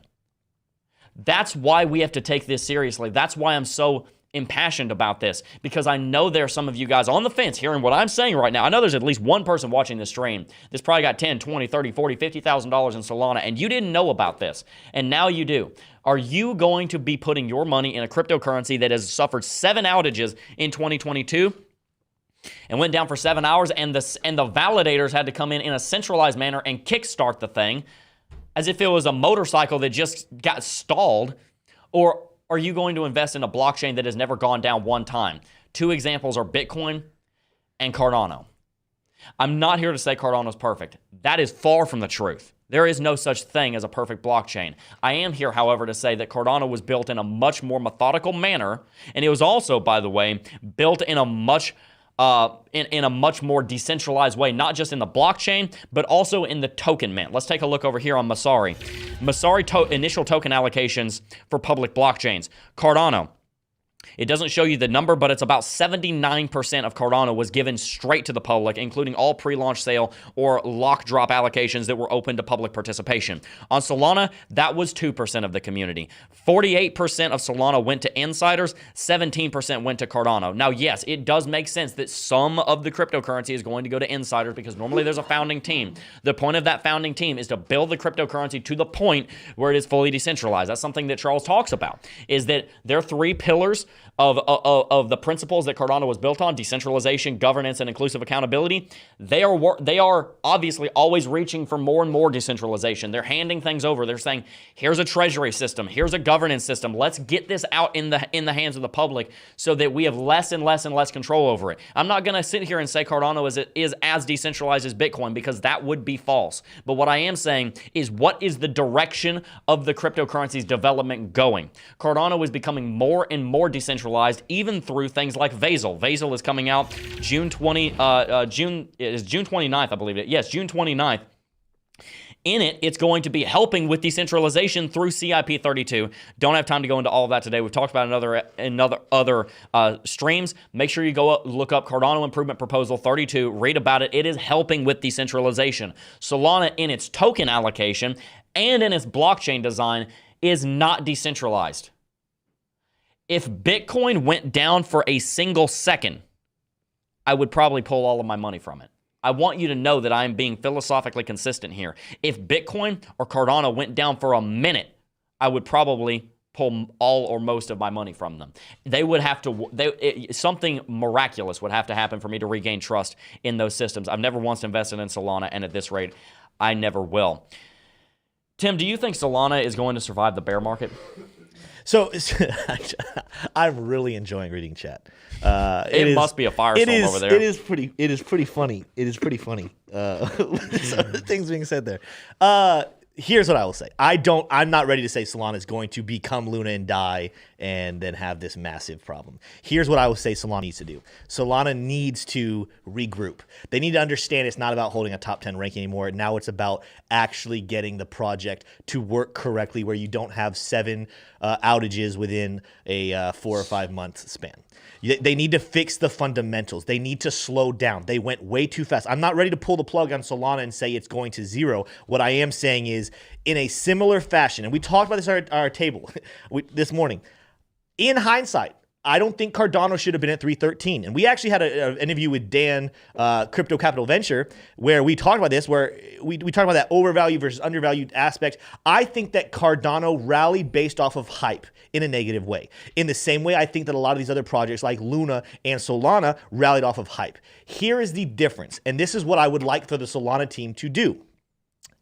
That's why we have to take this seriously. That's why I'm so impassioned about this, because I know there are some of you guys on the fence hearing what I'm saying right now. I know there's at least one person watching this stream that's probably got 10, 20, 30, 40, $50,000 in Solana, and you didn't know about this, and now you do. Are you going to be putting your money in a cryptocurrency that has suffered 7 outages in 2022 and went down for 7 hours, and the validators had to come in a centralized manner and kickstart the thing as if it was a motorcycle that just got stalled? Or are you going to invest in a blockchain that has never gone down one time? 2 examples are Bitcoin and Cardano. I'm not here to say Cardano is perfect. That is far from the truth. There is no such thing as a perfect blockchain. I am here, however, to say that Cardano was built in a much more methodical manner, and it was also, by the way, built in a much more decentralized way, not just in the blockchain, but also in the token mint. Let's take a look over here on Masari. Masari initial token allocations for public blockchains. Cardano. It doesn't show you the number, but it's about 79% of Cardano was given straight to the public, including all pre-launch sale or lock drop allocations that were open to public participation. On Solana, that was 2% of the community. 48% of Solana went to insiders, 17% went to Cardano. Now, yes, it does make sense that some of the cryptocurrency is going to go to insiders, because normally there's a founding team. The point of that founding team is to build the cryptocurrency to the point where it is fully decentralized. That's something that Charles talks about, is that there are 3 pillars of the principles that Cardano was built on, decentralization, governance, and inclusive accountability, they are obviously always reaching for more and more decentralization. They're handing things over. They're saying, here's a treasury system, here's a governance system. Let's get this out in the hands of the public so that we have less and less and less control over it. I'm not going to sit here and say Cardano is as decentralized as Bitcoin, because that would be false. But what I am saying is, what is the direction of the cryptocurrency's development going? Cardano is becoming more and more decentralized, even through things like Vasil. Vasil is coming out June 29th, I believe it. Yes, June 29th. In it, it's going to be helping with decentralization through CIP32. Don't have time to go into all of that today. We've talked about other streams. Make sure you go look up Cardano Improvement Proposal 32. Read about it. It is helping with decentralization. Solana, in its token allocation and in its blockchain design, is not decentralized. If Bitcoin went down for a single second, I would probably pull all of my money from it. I want you to know that I am being philosophically consistent here. If Bitcoin or Cardano went down for a minute, I would probably pull all or most of my money from them. They would have to, something miraculous would have to happen for me to regain trust in those systems. I've never once invested in Solana, and at this rate, I never will. Tim, do you think Solana is going to survive the bear market? So I'm really enjoying reading chat. It must be a firestorm over there. It is pretty funny. It is pretty funny. Some of the things being said there. Here's what I will say. I'm not ready to say Solana is going to become Luna and die and then have this massive problem. Here's what I will say Solana needs to do. Solana needs to regroup. They need to understand it's not about holding a top 10 ranking anymore. Now it's about actually getting the project to work correctly, where you don't have 7 outages within a 4 or 5 month span. They need to fix the fundamentals. They need to slow down. They went way too fast. I'm not ready to pull the plug on Solana and say it's going to zero. What I am saying is, in a similar fashion, and we talked about this at our table this morning, in hindsight, I don't think Cardano should have been at 313. And we actually had an interview with Dan, Crypto Capital Venture, where we talked about this, where we talked about that overvalued versus undervalued aspect. I think that Cardano rallied based off of hype in a negative way. In the same way, I think that a lot of these other projects like Luna and Solana rallied off of hype. Here is the difference, and this is what I would like for the Solana team to do.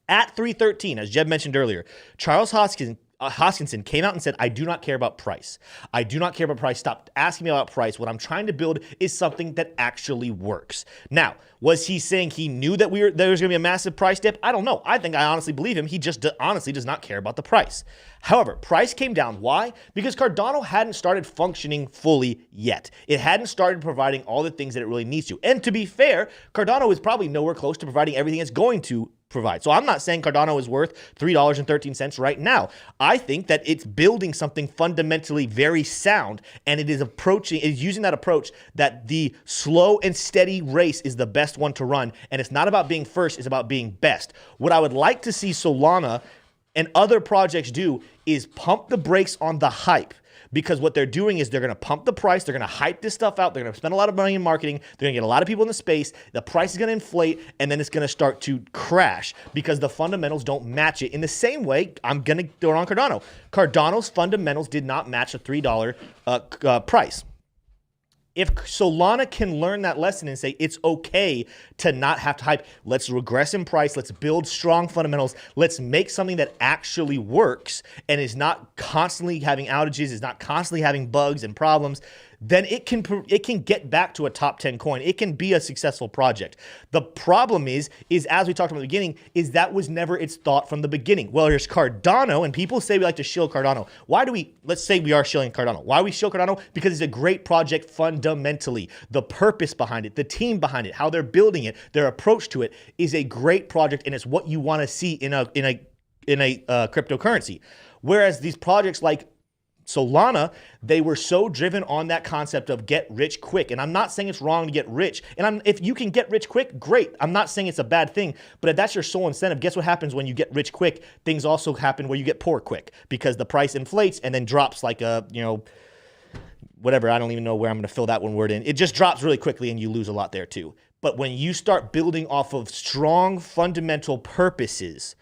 At 313, as Jebb mentioned earlier, Charles Hoskinson came out and said, I do not care about price. I do not care about price. Stop asking me about price. What I'm trying to build is something that actually works. Now, was he saying he knew that there was going to be a massive price dip? I don't know. I honestly believe him. He just honestly does not care about the price. However, price came down. Why? Because Cardano hadn't started functioning fully yet. It hadn't started providing all the things that it really needs to. And to be fair, Cardano is probably nowhere close to providing everything it's going to provide. So I'm not saying Cardano is worth $3.13 right now. I think that it's building something fundamentally very sound, and it is using that approach that the slow and steady race is the best one to run, and it's not about being first, it's about being best. What I would like to see Solana and other projects do is pump the brakes on the hype. Because what they're doing is they're going to pump the price. They're going to hype this stuff out. They're going to spend a lot of money in marketing. They're going to get a lot of people in the space. The price is going to inflate, and then it's going to start to crash because the fundamentals don't match it. In the same way, I'm going to throw it on Cardano. Cardano's fundamentals did not match a $3 price. If Solana can learn that lesson and say it's okay to not have to hype, let's regress in price, let's build strong fundamentals, let's make something that actually works and is not constantly having outages, is not constantly having bugs and problems, then it can get back to a top 10 coin. It can be a successful project. The problem is as we talked about at the beginning, is that was never its thought from the beginning. Well, here's Cardano, and people say we like to shill Cardano. Let's say we are shilling Cardano. Why do we shill Cardano? Because it's a great project fundamentally. The purpose behind it, the team behind it, how they're building it, their approach to it is a great project, and it's what you want to see in a cryptocurrency. Whereas these projects like Solana, they were so driven on that concept of get rich quick. And I'm not saying it's wrong to get rich. And if you can get rich quick, great. I'm not saying it's a bad thing. But if that's your sole incentive, guess what happens when you get rich quick? Things also happen where you get poor quick because the price inflates and then drops like whatever. I don't even know where I'm going to fill that one word in. It just drops really quickly and you lose a lot there too. But when you start building off of strong fundamental purposes,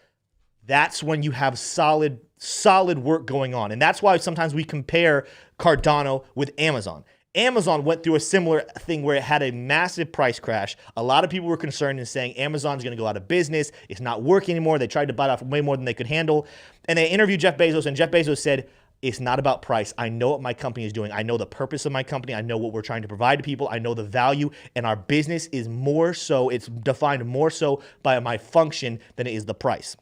that's when you have solid solid work going on. And that's why sometimes we compare Cardano with Amazon. Amazon went through a similar thing where it had a massive price crash. A lot of people were concerned and saying Amazon's going to go out of business. It's not working anymore. They tried to buy it off way more than they could handle. And they interviewed Jeff Bezos, and Jeff Bezos said, it's not about price. I know what my company is doing. I know the purpose of my company. I know what we're trying to provide to people. I know the value, and our business is more so, it's defined more so by my function than it is the price.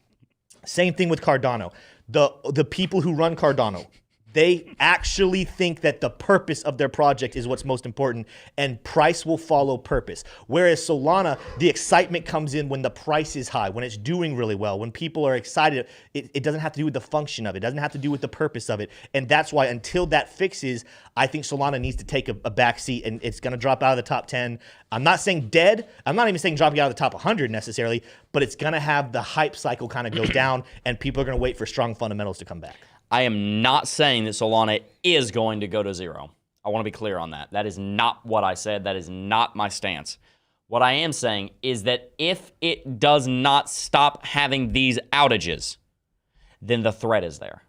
Same thing with Cardano. The people who run Cardano, they actually think that the purpose of their project is what's most important, and price will follow purpose. Whereas Solana, the excitement comes in when the price is high, when it's doing really well, when people are excited. It doesn't have to do with the function of it. It doesn't have to do with the purpose of it. And that's why until that fixes, I think Solana needs to take a back seat, and it's going to drop out of the top 10. I'm not saying dead. I'm not even saying dropping out of the top 100 necessarily, but it's going to have the hype cycle kind of go down, and people are going to wait for strong fundamentals to come back. I am not saying that Solana is going to go to zero. I want to be clear on that. That is not what I said. That is not my stance. What I am saying is that if it does not stop having these outages, then the threat is there.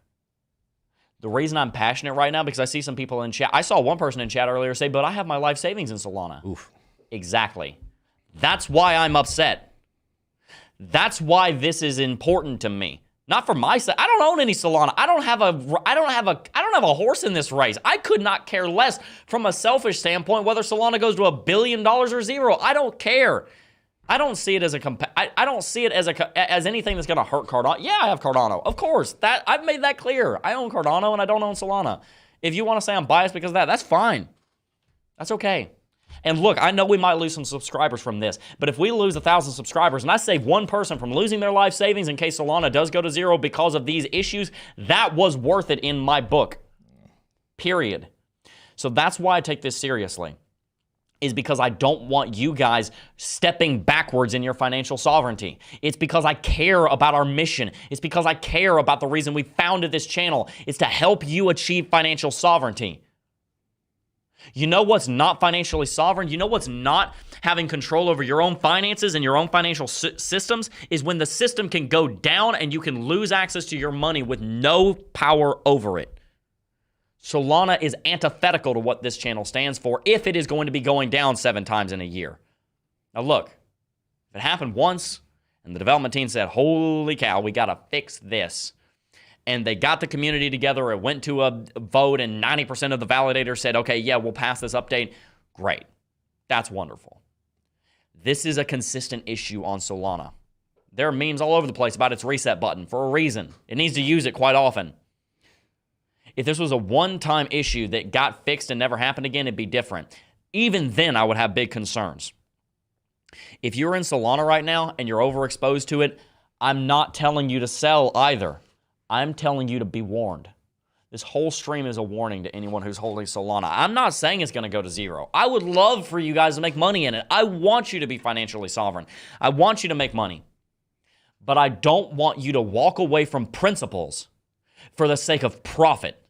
The reason I'm passionate right now, because I see some people in chat. I saw one person in chat earlier say, but I have my life savings in Solana. Oof. Exactly. That's why I'm upset. That's why this is important to me. Not for my sake. I don't own any Solana. I don't have a horse in this race. I could not care less from a selfish standpoint whether Solana goes to $1 billion or zero. I don't care. I don't see it as I don't see it as anything that's going to hurt Cardano. Yeah, I have Cardano. Of course. I've made that clear. I own Cardano and I don't own Solana. If you want to say I'm biased because of that, that's fine. That's okay. And look, I know we might lose some subscribers from this, but if we lose 1,000 subscribers and I save one person from losing their life savings in case Solana does go to zero because of these issues, that was worth it in my book. Period. So that's why I take this seriously, is because I don't want you guys stepping backwards in your financial sovereignty. It's because I care about our mission. It's because I care about the reason we founded this channel. It's to help you achieve financial sovereignty. You know what's not financially sovereign? You know what's not having control over your own finances and your own financial systems? Is when the system can go down and you can lose access to your money with no power over it. Solana is antithetical to what this channel stands for if it is going to be going down 7 times in a year. Now look, if it happened once and the development team said, holy cow, we got to fix this, and they got the community together, it went to a vote, and 90% of the validators said, okay, yeah, we'll pass this update. Great. That's wonderful. This is a consistent issue on Solana. There are memes all over the place about its reset button for a reason. It needs to use it quite often. If this was a one-time issue that got fixed and never happened again, it'd be different. Even then, I would have big concerns. If you're in Solana right now and you're overexposed to it, I'm not telling you to sell either. I'm telling you to be warned. This whole stream is a warning to anyone who's holding Solana. I'm not saying it's going to go to zero. I would love for you guys to make money in it. I want you to be financially sovereign. I want you to make money. But I don't want you to walk away from principles for the sake of profit.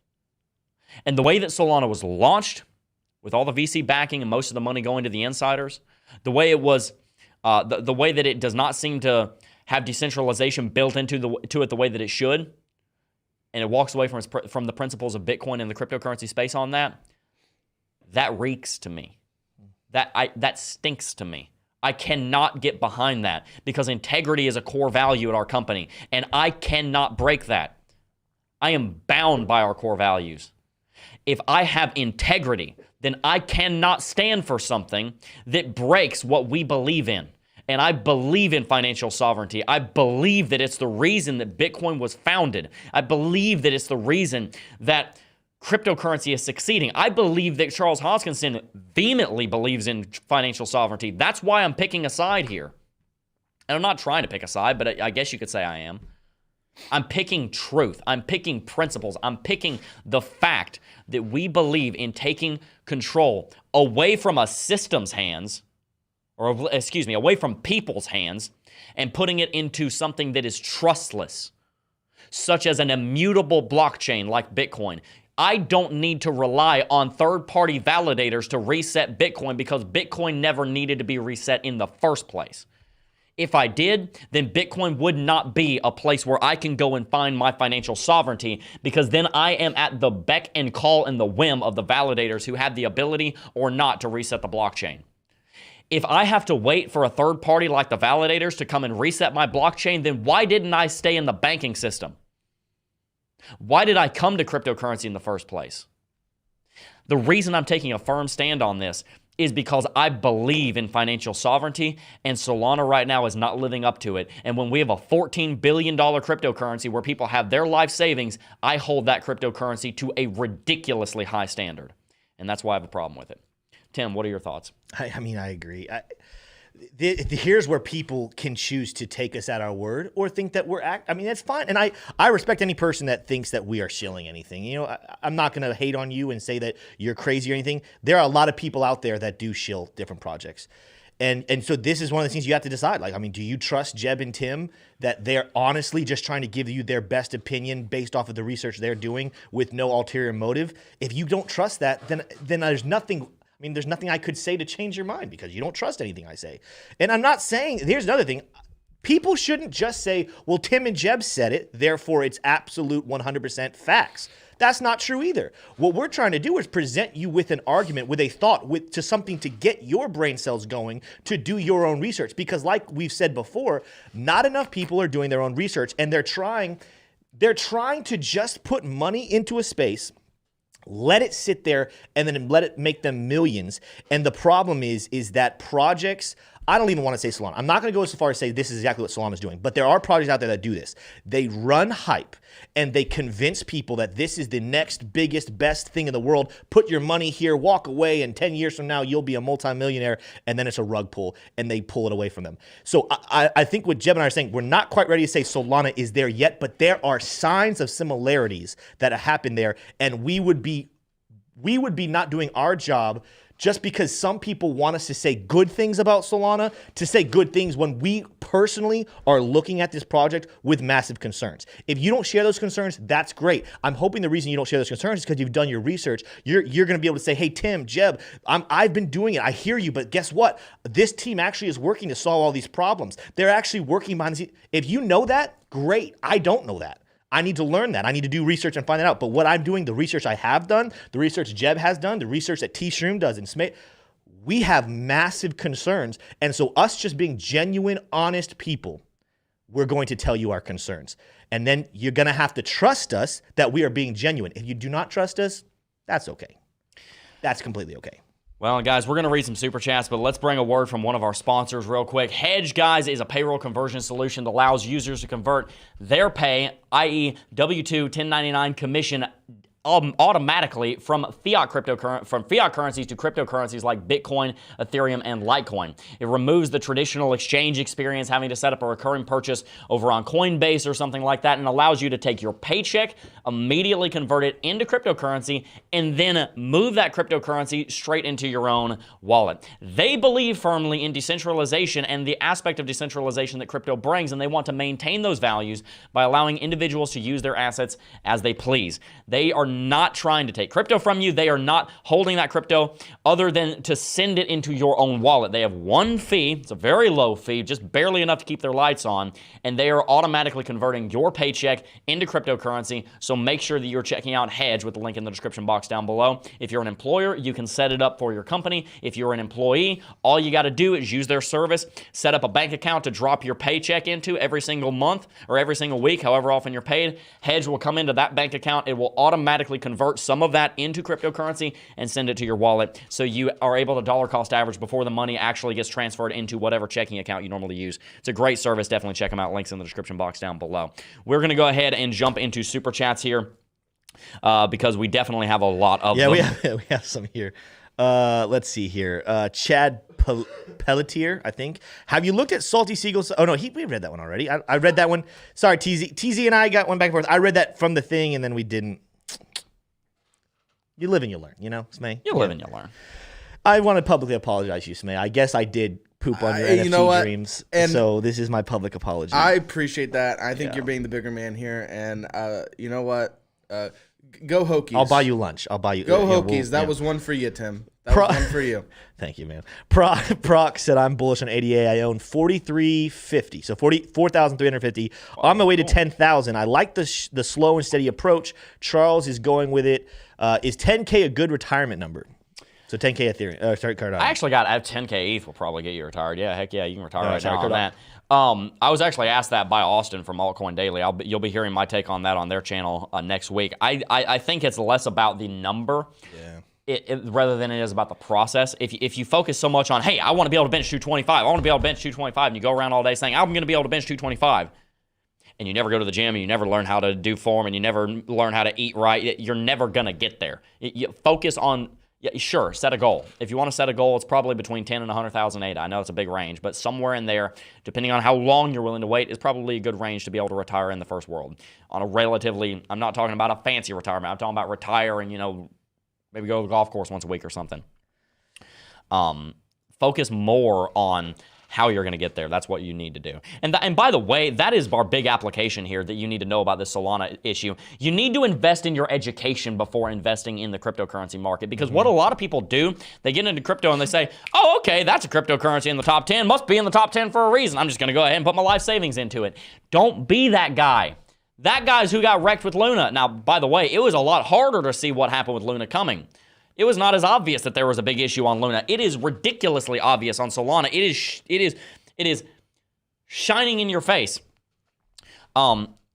And the way that Solana was launched, with all the VC backing and most of the money going to the insiders, the way it was, the way that it does not seem to have decentralization built into it the way that it should, and it walks away from the principles of Bitcoin and the cryptocurrency space on that, that reeks to me. That stinks to me. I cannot get behind that because integrity is a core value at our company, and I cannot break that. I am bound by our core values. If I have integrity, then I cannot stand for something that breaks what we believe in. And I believe in financial sovereignty. I believe that it's the reason that Bitcoin was founded. I believe that it's the reason that cryptocurrency is succeeding. I believe that Charles Hoskinson vehemently believes in financial sovereignty. That's why I'm picking a side here. And I'm not trying to pick a side, but I guess you could say I am. I'm picking truth. I'm picking principles. I'm picking the fact that we believe in taking control away from a system's hands, or excuse me, away from people's hands, and putting it into something that is trustless, such as an immutable blockchain like Bitcoin. I don't need to rely on third-party validators to reset Bitcoin because Bitcoin never needed to be reset in the first place. If I did, then Bitcoin would not be a place where I can go and find my financial sovereignty, because then I am at the beck and call and the whim of the validators who have the ability or not to reset the blockchain. If I have to wait for a third party like the validators to come and reset my blockchain, then why didn't I stay in the banking system? Why did I come to cryptocurrency in the first place? The reason I'm taking a firm stand on this is because I believe in financial sovereignty, and Solana right now is not living up to it. And when we have a $14 billion cryptocurrency where people have their life savings, I hold that cryptocurrency to a ridiculously high standard. And that's why I have a problem with it. Tim, what are your thoughts? I mean, I agree. Here's where people can choose to take us at our word or think that we're I mean, that's fine. And I respect any person that thinks that we are shilling anything. You know, I'm not going to hate on you and say that you're crazy or anything. There are a lot of people out there that do shill different projects. And so this is one of the things you have to decide. Like, I mean, do you trust Jebb and Tim that they're honestly just trying to give you their best opinion based off of the research they're doing with no ulterior motive? If you don't trust that, then there's nothing. I mean, there's nothing I could say to change your mind because you don't trust anything I say. And I'm not saying, here's another thing. People shouldn't just say, well, Tim and Jebb said it, therefore it's absolute 100% facts. That's not true either. What we're trying to do is present you with an argument, with a thought, to something to get your brain cells going to do your own research. Because like we've said before, not enough people are doing their own research, and they're trying to just put money into a space, let it sit there, and then let it make them millions. And the problem is that projects, I don't even want to say Solana. I'm not going to go so far as say this is exactly what Solana is doing, but there are projects out there that do this. They run hype and they convince people that this is the next biggest, best thing in the world. Put your money here, walk away, and 10 years from now, you'll be a multimillionaire. And then it's a rug pull and they pull it away from them. So I think what Jebb and I are saying, we're not quite ready to say Solana is there yet, but there are signs of similarities that have happened there. And we would be not doing our job just because some people want us to say good things about Solana, to say good things when we personally are looking at this project with massive concerns. If you don't share those concerns, that's great. I'm hoping the reason you don't share those concerns is because you've done your research. You're going to be able to say, hey, Tim, Jebb, I've been doing it. I hear you, but guess what? This team actually is working to solve all these problems. They're actually working behind the scenes. If you know that, great. I don't know that. I need to learn that. I need to do research and find it out. But what I'm doing, the research I have done, the research Jebb has done, the research that T-Shroom does and Smith, we have massive concerns. And so us just being genuine, honest people, we're going to tell you our concerns. And then you're going to have to trust us that we are being genuine. If you do not trust us, that's okay. That's completely okay. Well, guys, we're going to read some super chats, but let's bring a word from one of our sponsors real quick. Hedge, guys, is a payroll conversion solution that allows users to convert their pay, i.e. W-2, 1099 commission, automatically from fiat currencies to cryptocurrencies like Bitcoin, Ethereum, and Litecoin. It removes the traditional exchange experience, having to set up a recurring purchase over on Coinbase or something like that, and allows you to take your paycheck, immediately convert it into cryptocurrency, and then move that cryptocurrency straight into your own wallet. They believe firmly in decentralization and the aspect of decentralization that crypto brings, and they want to maintain those values by allowing individuals to use their assets as they please. They are not trying to take crypto from you. They are not holding that crypto other than to send it into your own wallet. They have one fee. It's a very low fee, just barely enough to keep their lights on, and they are automatically converting your paycheck into cryptocurrency. So make sure that you're checking out Hedge with the link in the description box down below. If you're an employer, you can set it up for your company. If you're an employee, all you got to do is use their service, set up a bank account to drop your paycheck into every single month or every single week, however often you're paid. Hedge will come into that bank account. It will automatically convert some of that into cryptocurrency and send it to your wallet, so you are able to dollar cost average before the money actually gets transferred into whatever checking account you normally use. It's a great service. Definitely check them out. Links in the description box down below. We're going to go ahead and jump into super chats here because we definitely have a lot of them. Yeah, we have some here. Let's see here. Chad Pelletier, I think. Have you looked at Salty Seagulls? Oh, no, we read that one already. I read that one. Sorry, TZ and I got one back and forth. I read that from the thing, and then we didn't. You live and you learn, you know, Smay? You live and you learn. I want to publicly apologize to you, Smay. I guess I did poop on your NFT dreams, and so this is my public apology. I appreciate that. I think you're being the bigger man here, and you know what? Go Hokies. I'll buy you lunch. Go Hokies. That was one for you, Tim. That was one for you. Thank you, man. Proc said I'm bullish on ADA. I own 4,350, so 4,350. On my way to 10,000. I like the slow and steady approach. Charles is going with it. Is 10K a good retirement number? So 10K Ethereum. Sorry, Cardano. I actually got 10K ETH will probably get you retired. Yeah, heck yeah, you can retire right now on that. I was actually asked that by Austin from Altcoin Daily. You'll be hearing my take on that on their channel next week. I think it's less about the number. Rather than it is about the process. If you focus so much on, hey, I want to be able to bench 225, I want to be able to bench 225, and you go around all day saying, I'm going to be able to bench 225, and you never go to the gym, and you never learn how to do form, and you never learn how to eat right, you're never going to get there. You focus on, sure, set a goal. If you want to set a goal, it's probably between 10 and 100,000 ADA. I know it's a big range, but somewhere in there, depending on how long you're willing to wait, is probably a good range to be able to retire in the first world. On a relatively, I'm not talking about a fancy retirement, I'm talking about retiring, maybe go to the golf course once a week or something. Focus more on how you're going to get there. That's what you need to do. And by the way, that is our big application here that you need to know about this Solana issue. You need to invest in your education before investing in the cryptocurrency market, because what a lot of people do, they get into crypto and they say, oh, okay, that's a cryptocurrency in the top 10. Must be in the top 10 for a reason. I'm just going to go ahead and put my life savings into it. Don't be that guy. That guy's who got wrecked with Luna. Now, by the way, it was a lot harder to see what happened with Luna coming. It was not as obvious that there was a big issue on Luna. It is ridiculously obvious on Solana. It is shining in your face.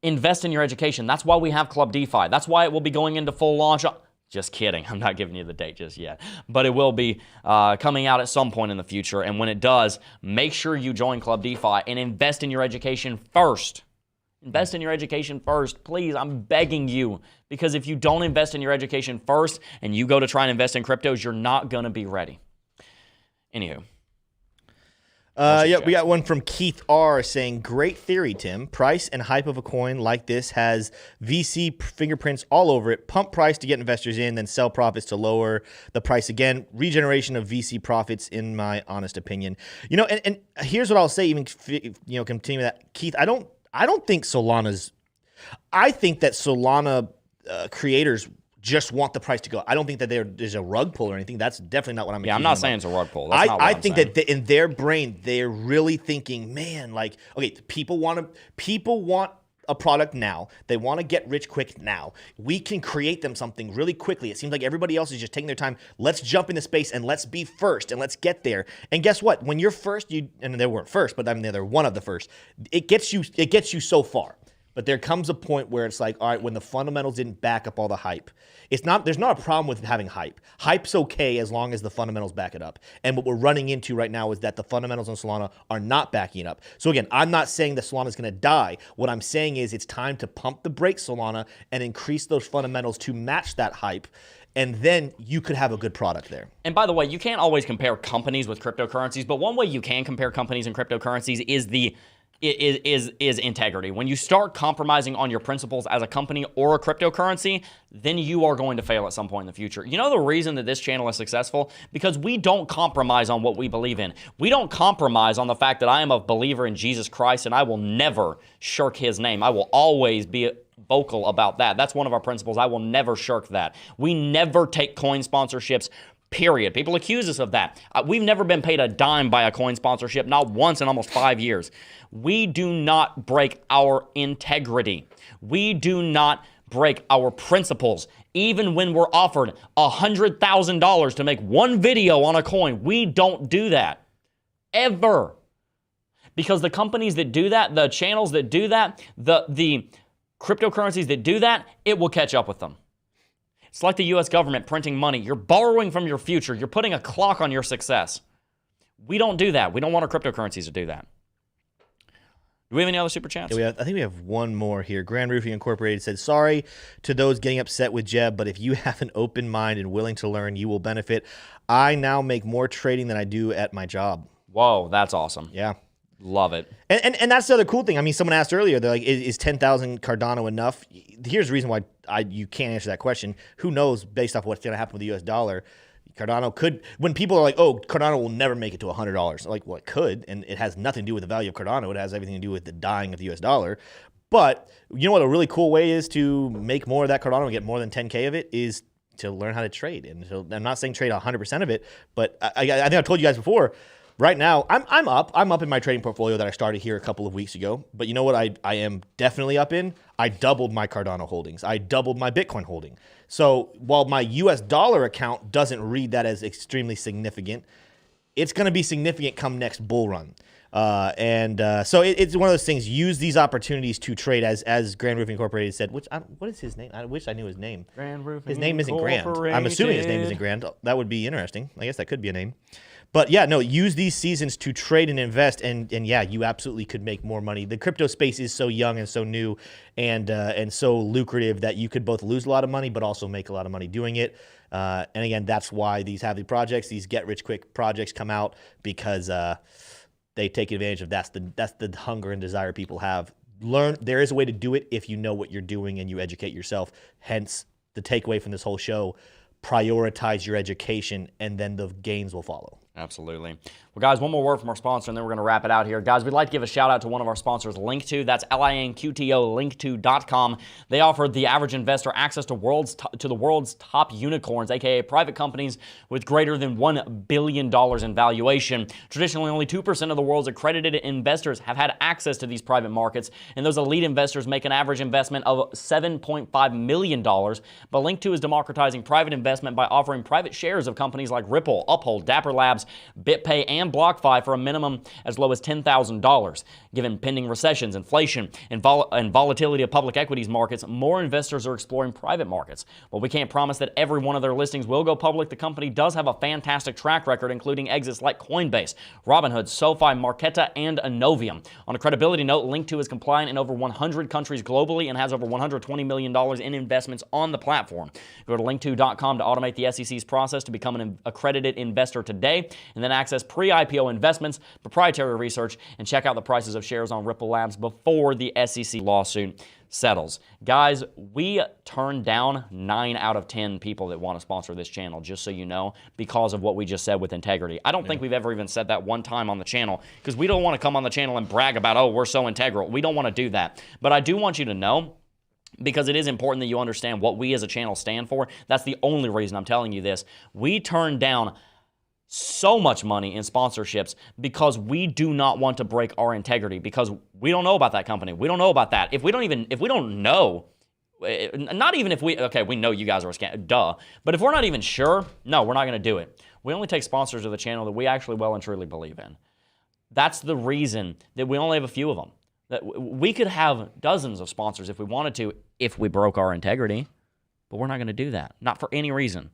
Invest in your education. That's why we have Club DeFi. That's why it will be going into full launch. Just kidding. I'm not giving you the date just yet. But it will be coming out at some point in the future. And when it does, make sure you join Club DeFi and invest in your education first. Invest in your education first. Please, I'm begging you. Because if you don't invest in your education first and you go to try and invest in cryptos, you're not going to be ready. Anywho. We got one from Keith R saying, great theory, Tim. Price and hype of a coin like this has VC fingerprints all over it. Pump price to get investors in, then sell profits to lower the price again. Regeneration of VC profits, in my honest opinion. And here's what I'll say, even continue that. Keith, I don't think Solana's. I think that Solana creators just want the price to go. I don't think that there's a rug pull or anything. That's definitely not what I'm. Yeah, I'm not saying it's a rug pull. That's not what I think that in their brain, they're really thinking, man, like, okay, people want a product now. They want to get rich quick now. We can create them something really quickly. It seems like everybody else is just taking their time. Let's jump into space and let's be first and let's get there. And guess what? When you're first, and they weren't first, but I mean they're one of the first. It gets you so far. But there comes a point where it's like, all right, when the fundamentals didn't back up all the hype. There's not a problem with having hype. Hype's okay as long as the fundamentals back it up. And what we're running into right now is that the fundamentals on Solana are not backing it up. So again, I'm not saying that Solana's going to die. What I'm saying is it's time to pump the brakes, Solana, and increase those fundamentals to match that hype. And then you could have a good product there. And by the way, you can't always compare companies with cryptocurrencies, but one way you can compare companies and cryptocurrencies is integrity. When you start compromising on your principles as a company or a cryptocurrency, then you are going to fail at some point in the future. You know the reason that this channel is successful? Because we don't compromise on what we believe in. We don't compromise on the fact that I am a believer in Jesus Christ and I will never shirk his name. I will always be vocal about that. That's one of our principles. I will never shirk that. We never take coin sponsorships, period. People accuse us of that. We've never been paid a dime by a coin sponsorship, not once in almost 5 years. We do not break our integrity. We do not break our principles. Even when we're offered $100,000 to make one video on a coin, we don't do that. Ever. Because the companies that do that, the channels that do that, the cryptocurrencies that do that, it will catch up with them. It's like the U.S. government printing money. You're borrowing from your future. You're putting a clock on your success. We don't do that. We don't want our cryptocurrencies to do that. Do we have any other super chats? Yeah, I think we have one more here. Grand Roofing Incorporated said, sorry to those getting upset with Jebb, but if you have an open mind and willing to learn, you will benefit. I now make more trading than I do at my job. Whoa, that's awesome. Yeah. Love it. And that's the other cool thing. I mean, someone asked earlier, they're like, is 10,000 Cardano enough? Here's the reason why you can't answer that question. Who knows based off what's going to happen with the US dollar? Cardano could, when people are like, oh, Cardano will never make it to $100. Like, well, it could, and it has nothing to do with the value of Cardano. It has everything to do with the dying of the US dollar. But you know what a really cool way is to make more of that Cardano and get more than 10K of it is to learn how to trade. And so I'm not saying trade 100% of it, but I think I've told you guys before. Right now, I'm up in my trading portfolio that I started here a couple of weeks ago. But you know what I am definitely up in? I doubled my Cardano holdings. I doubled my Bitcoin holding. So while my US dollar account doesn't read that as extremely significant, it's going to be significant come next bull run. So it's one of those things. Use these opportunities to trade, as Grand Roofing Incorporated said. What is his name? I wish I knew his name. Grand Roofing. His name isn't Grand. I'm assuming his name isn't Grand. That would be interesting. I guess that could be a name. But yeah, no, use these seasons to trade and invest, and yeah, you absolutely could make more money. The crypto space is so young and so new and so lucrative that you could both lose a lot of money but also make a lot of money doing it. And again, that's why these Havli projects, these get-rich-quick projects come out, because they take advantage of that's the hunger and desire people have. There is a way to do it if you know what you're doing and you educate yourself. Hence, the takeaway from this whole show: prioritize your education, and then the gains will follow. Absolutely. Well, guys, one more word from our sponsor, and then we're going to wrap it out here. Guys, we'd like to give a shout-out to one of our sponsors, Link2. That's LINQTO, link2.com. They offer the average investor access to the world's top unicorns, a.k.a. private companies with greater than $1 billion in valuation. Traditionally, only 2% of the world's accredited investors have had access to these private markets, and those elite investors make an average investment of $7.5 million. But Link2 is democratizing private investment by offering private shares of companies like Ripple, Uphold, Dapper Labs, BitPay, and BlockFi for a minimum as low as $10,000. Given pending recessions, inflation, and volatility of public equities markets, more investors are exploring private markets. While we can't promise that every one of their listings will go public, the company does have a fantastic track record, including exits like Coinbase, Robinhood, SoFi, Marqeta, and Innovium. On a credibility note, Link2 is compliant in over 100 countries globally and has over $120 million in investments on the platform. Go to link2.com to automate the SEC's process to become an accredited investor today, and then access pre-IPO investments, proprietary research, and check out the prices of shares on Ripple Labs before the SEC lawsuit settles. Guys, we turned down 9 out of 10 people that want to sponsor this channel, just so you know, because of what we just said with integrity. I don't think we've ever even said that one time on the channel, because we don't want to come on the channel and brag about, oh, we're so integral. We don't want to do that. But I do want you to know, because it is important that you understand what we as a channel stand for. That's the only reason I'm telling you this. We turned down so much money in sponsorships because we do not want to break our integrity, because we don't know about that company. We don't know about that. If we don't know, not even if we know you guys are a scam, duh. But if we're not even sure, no, we're not going to do it. We only take sponsors of the channel that we actually well and truly believe in. That's the reason that we only have a few of them. That we could have dozens of sponsors if we wanted to, if we broke our integrity, but we're not going to do that. Not for any reason.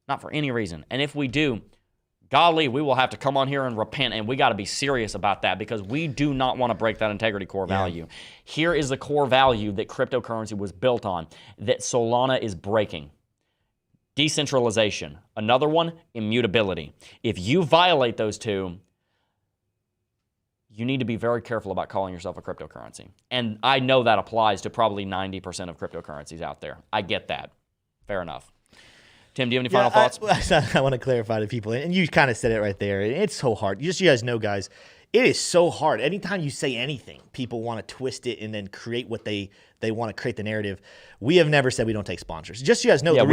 Not for any reason. And if we do, golly, we will have to come on here and repent, and we got to be serious about that, because we do not want to break that integrity core value. Here is the core value that cryptocurrency was built on, that Solana is breaking. Decentralization. Another one, immutability. If you violate those two, you need to be very careful about calling yourself a cryptocurrency. And I know that applies to probably 90% of cryptocurrencies out there. I get that. Fair enough. Tim, do you have any final thoughts? I want to clarify to people, and you kind of said it right there. It's so hard. Just so you guys know, guys, it is so hard. Anytime you say anything, people want to twist it and then create what they want to create the narrative. We have never said we don't take sponsors. Just so you guys know, the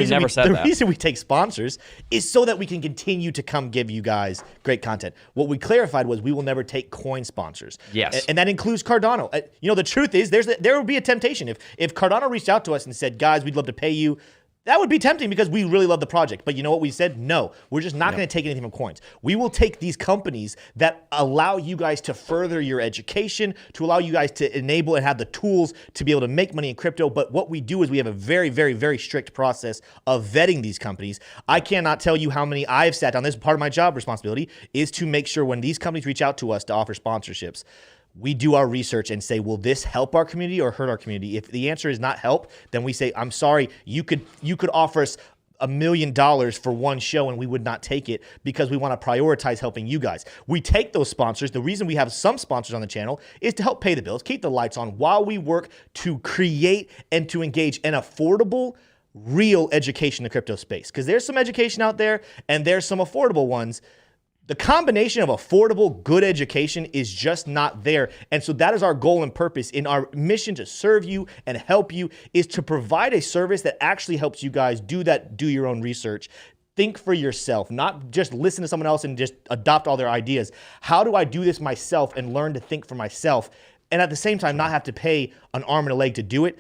reason we take sponsors is so that we can continue to come give you guys great content. What we clarified was we will never take coin sponsors. Yes. And that includes Cardano. You know, the truth is there would be a temptation. If Cardano reached out to us and said, guys, we'd love to pay you, that would be tempting because we really love the project. But you know what we said? No, we're just not going to take anything from coins. We will take these companies that allow you guys to further your education, to allow you guys to enable and have the tools to be able to make money in crypto. But what we do is we have a very, very, very strict process of vetting these companies. I cannot tell you how many I have sat down. This is part of my job responsibility, is to make sure when these companies reach out to us to offer sponsorships, we do our research and say, will this help our community or hurt our community? If the answer is not help, then we say, I'm sorry, you could offer us $1 million for one show and we would not take it, because we want to prioritize helping you guys. We take those sponsors. The reason we have some sponsors on the channel is to help pay the bills, keep the lights on, while we work to create and to engage an affordable, real education in the crypto space. Because there's some education out there and there's some affordable ones. The combination of affordable, good education is just not there. And so that is our goal and purpose in our mission to serve you and help you, is to provide a service that actually helps you guys do your own research. Think for yourself, not just listen to someone else and just adopt all their ideas. How do I do this myself and learn to think for myself? And at the same time, not have to pay an arm and a leg to do it.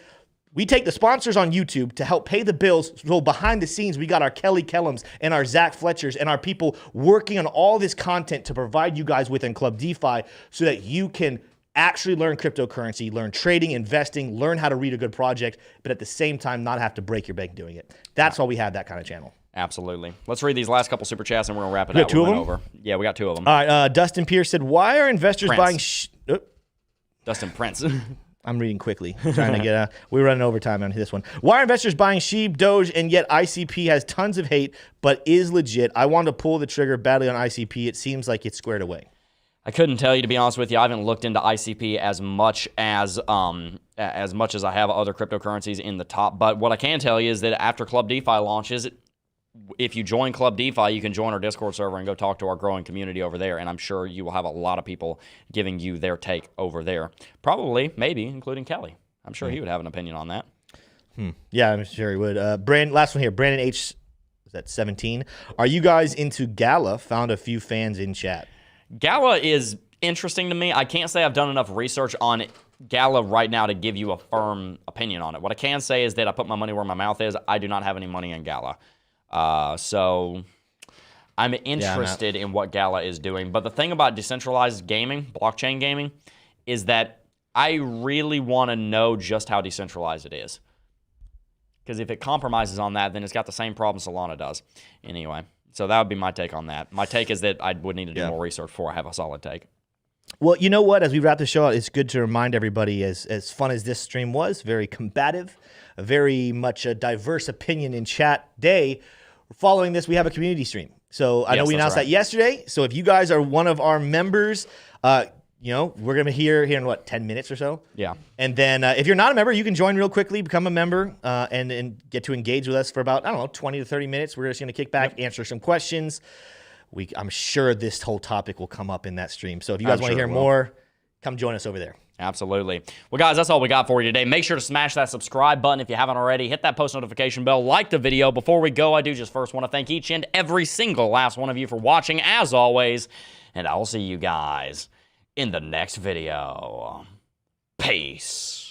We take the sponsors on YouTube to help pay the bills. So behind the scenes, we got our Kelly Kellums and our Zach Fletchers and our people working on all this content to provide you guys within Club DeFi so that you can actually learn cryptocurrency, learn trading, investing, learn how to read a good project, but at the same time, not have to break your bank doing it. That's why we have that kind of channel. Absolutely. Let's read these last couple super chats and we're going to wrap it out. Two of them? Over. Yeah, we got 2 of them. All right. Dustin Pierce said, why are investors buying... Dustin Prince. I'm reading quickly, trying to get we're running overtime on this one. Why are investors buying Sheep, Doge, and yet ICP has tons of hate, but is legit? I want to pull the trigger badly on ICP. It seems like it's squared away. I couldn't tell you, to be honest with you. I haven't looked into ICP as much as I have other cryptocurrencies in the top. But what I can tell you is that after Club DeFi launches, if you join Club DeFi, you can join our Discord server and go talk to our growing community over there. And I'm sure you will have a lot of people giving you their take over there. Probably, maybe, including Kelly. I'm sure he would have an opinion on that. Yeah, I'm sure he would. Last one here. Brandon H. Is that 17? Are you guys into Gala? Found a few fans in chat. Gala is interesting to me. I can't say I've done enough research on Gala right now to give you a firm opinion on it. What I can say is that I put my money where my mouth is. I do not have any money in Gala. So I'm interested in what Gala is doing. But the thing about decentralized gaming, blockchain gaming, is that I really want to know just how decentralized it is. Because if it compromises on that, then it's got the same problem Solana does. Anyway, so that would be my take on that. My take is that I would need to do more research before I have a solid take. Well, you know what? As we wrap the show out, it's good to remind everybody, as fun as this stream was, very combative, very much a diverse opinion in chat day. Following this, we have a community stream. So I know we announced that yesterday. So if you guys are one of our members, you know, we're going to be here in, what, 10 minutes or so? Yeah. And then if you're not a member, you can join real quickly, become a member, and get to engage with us for about, 20 to 30 minutes. We're just going to kick back, answer some questions. I'm sure this whole topic will come up in that stream. So if you guys want to hear more, come join us over there. Absolutely. Well, guys, that's all we got for you today. Make sure to smash that subscribe button if you haven't already. Hit that post notification bell. Like the video. Before we go, I do just first want to thank each and every single last one of you for watching, as always. And I will see you guys in the next video. Peace.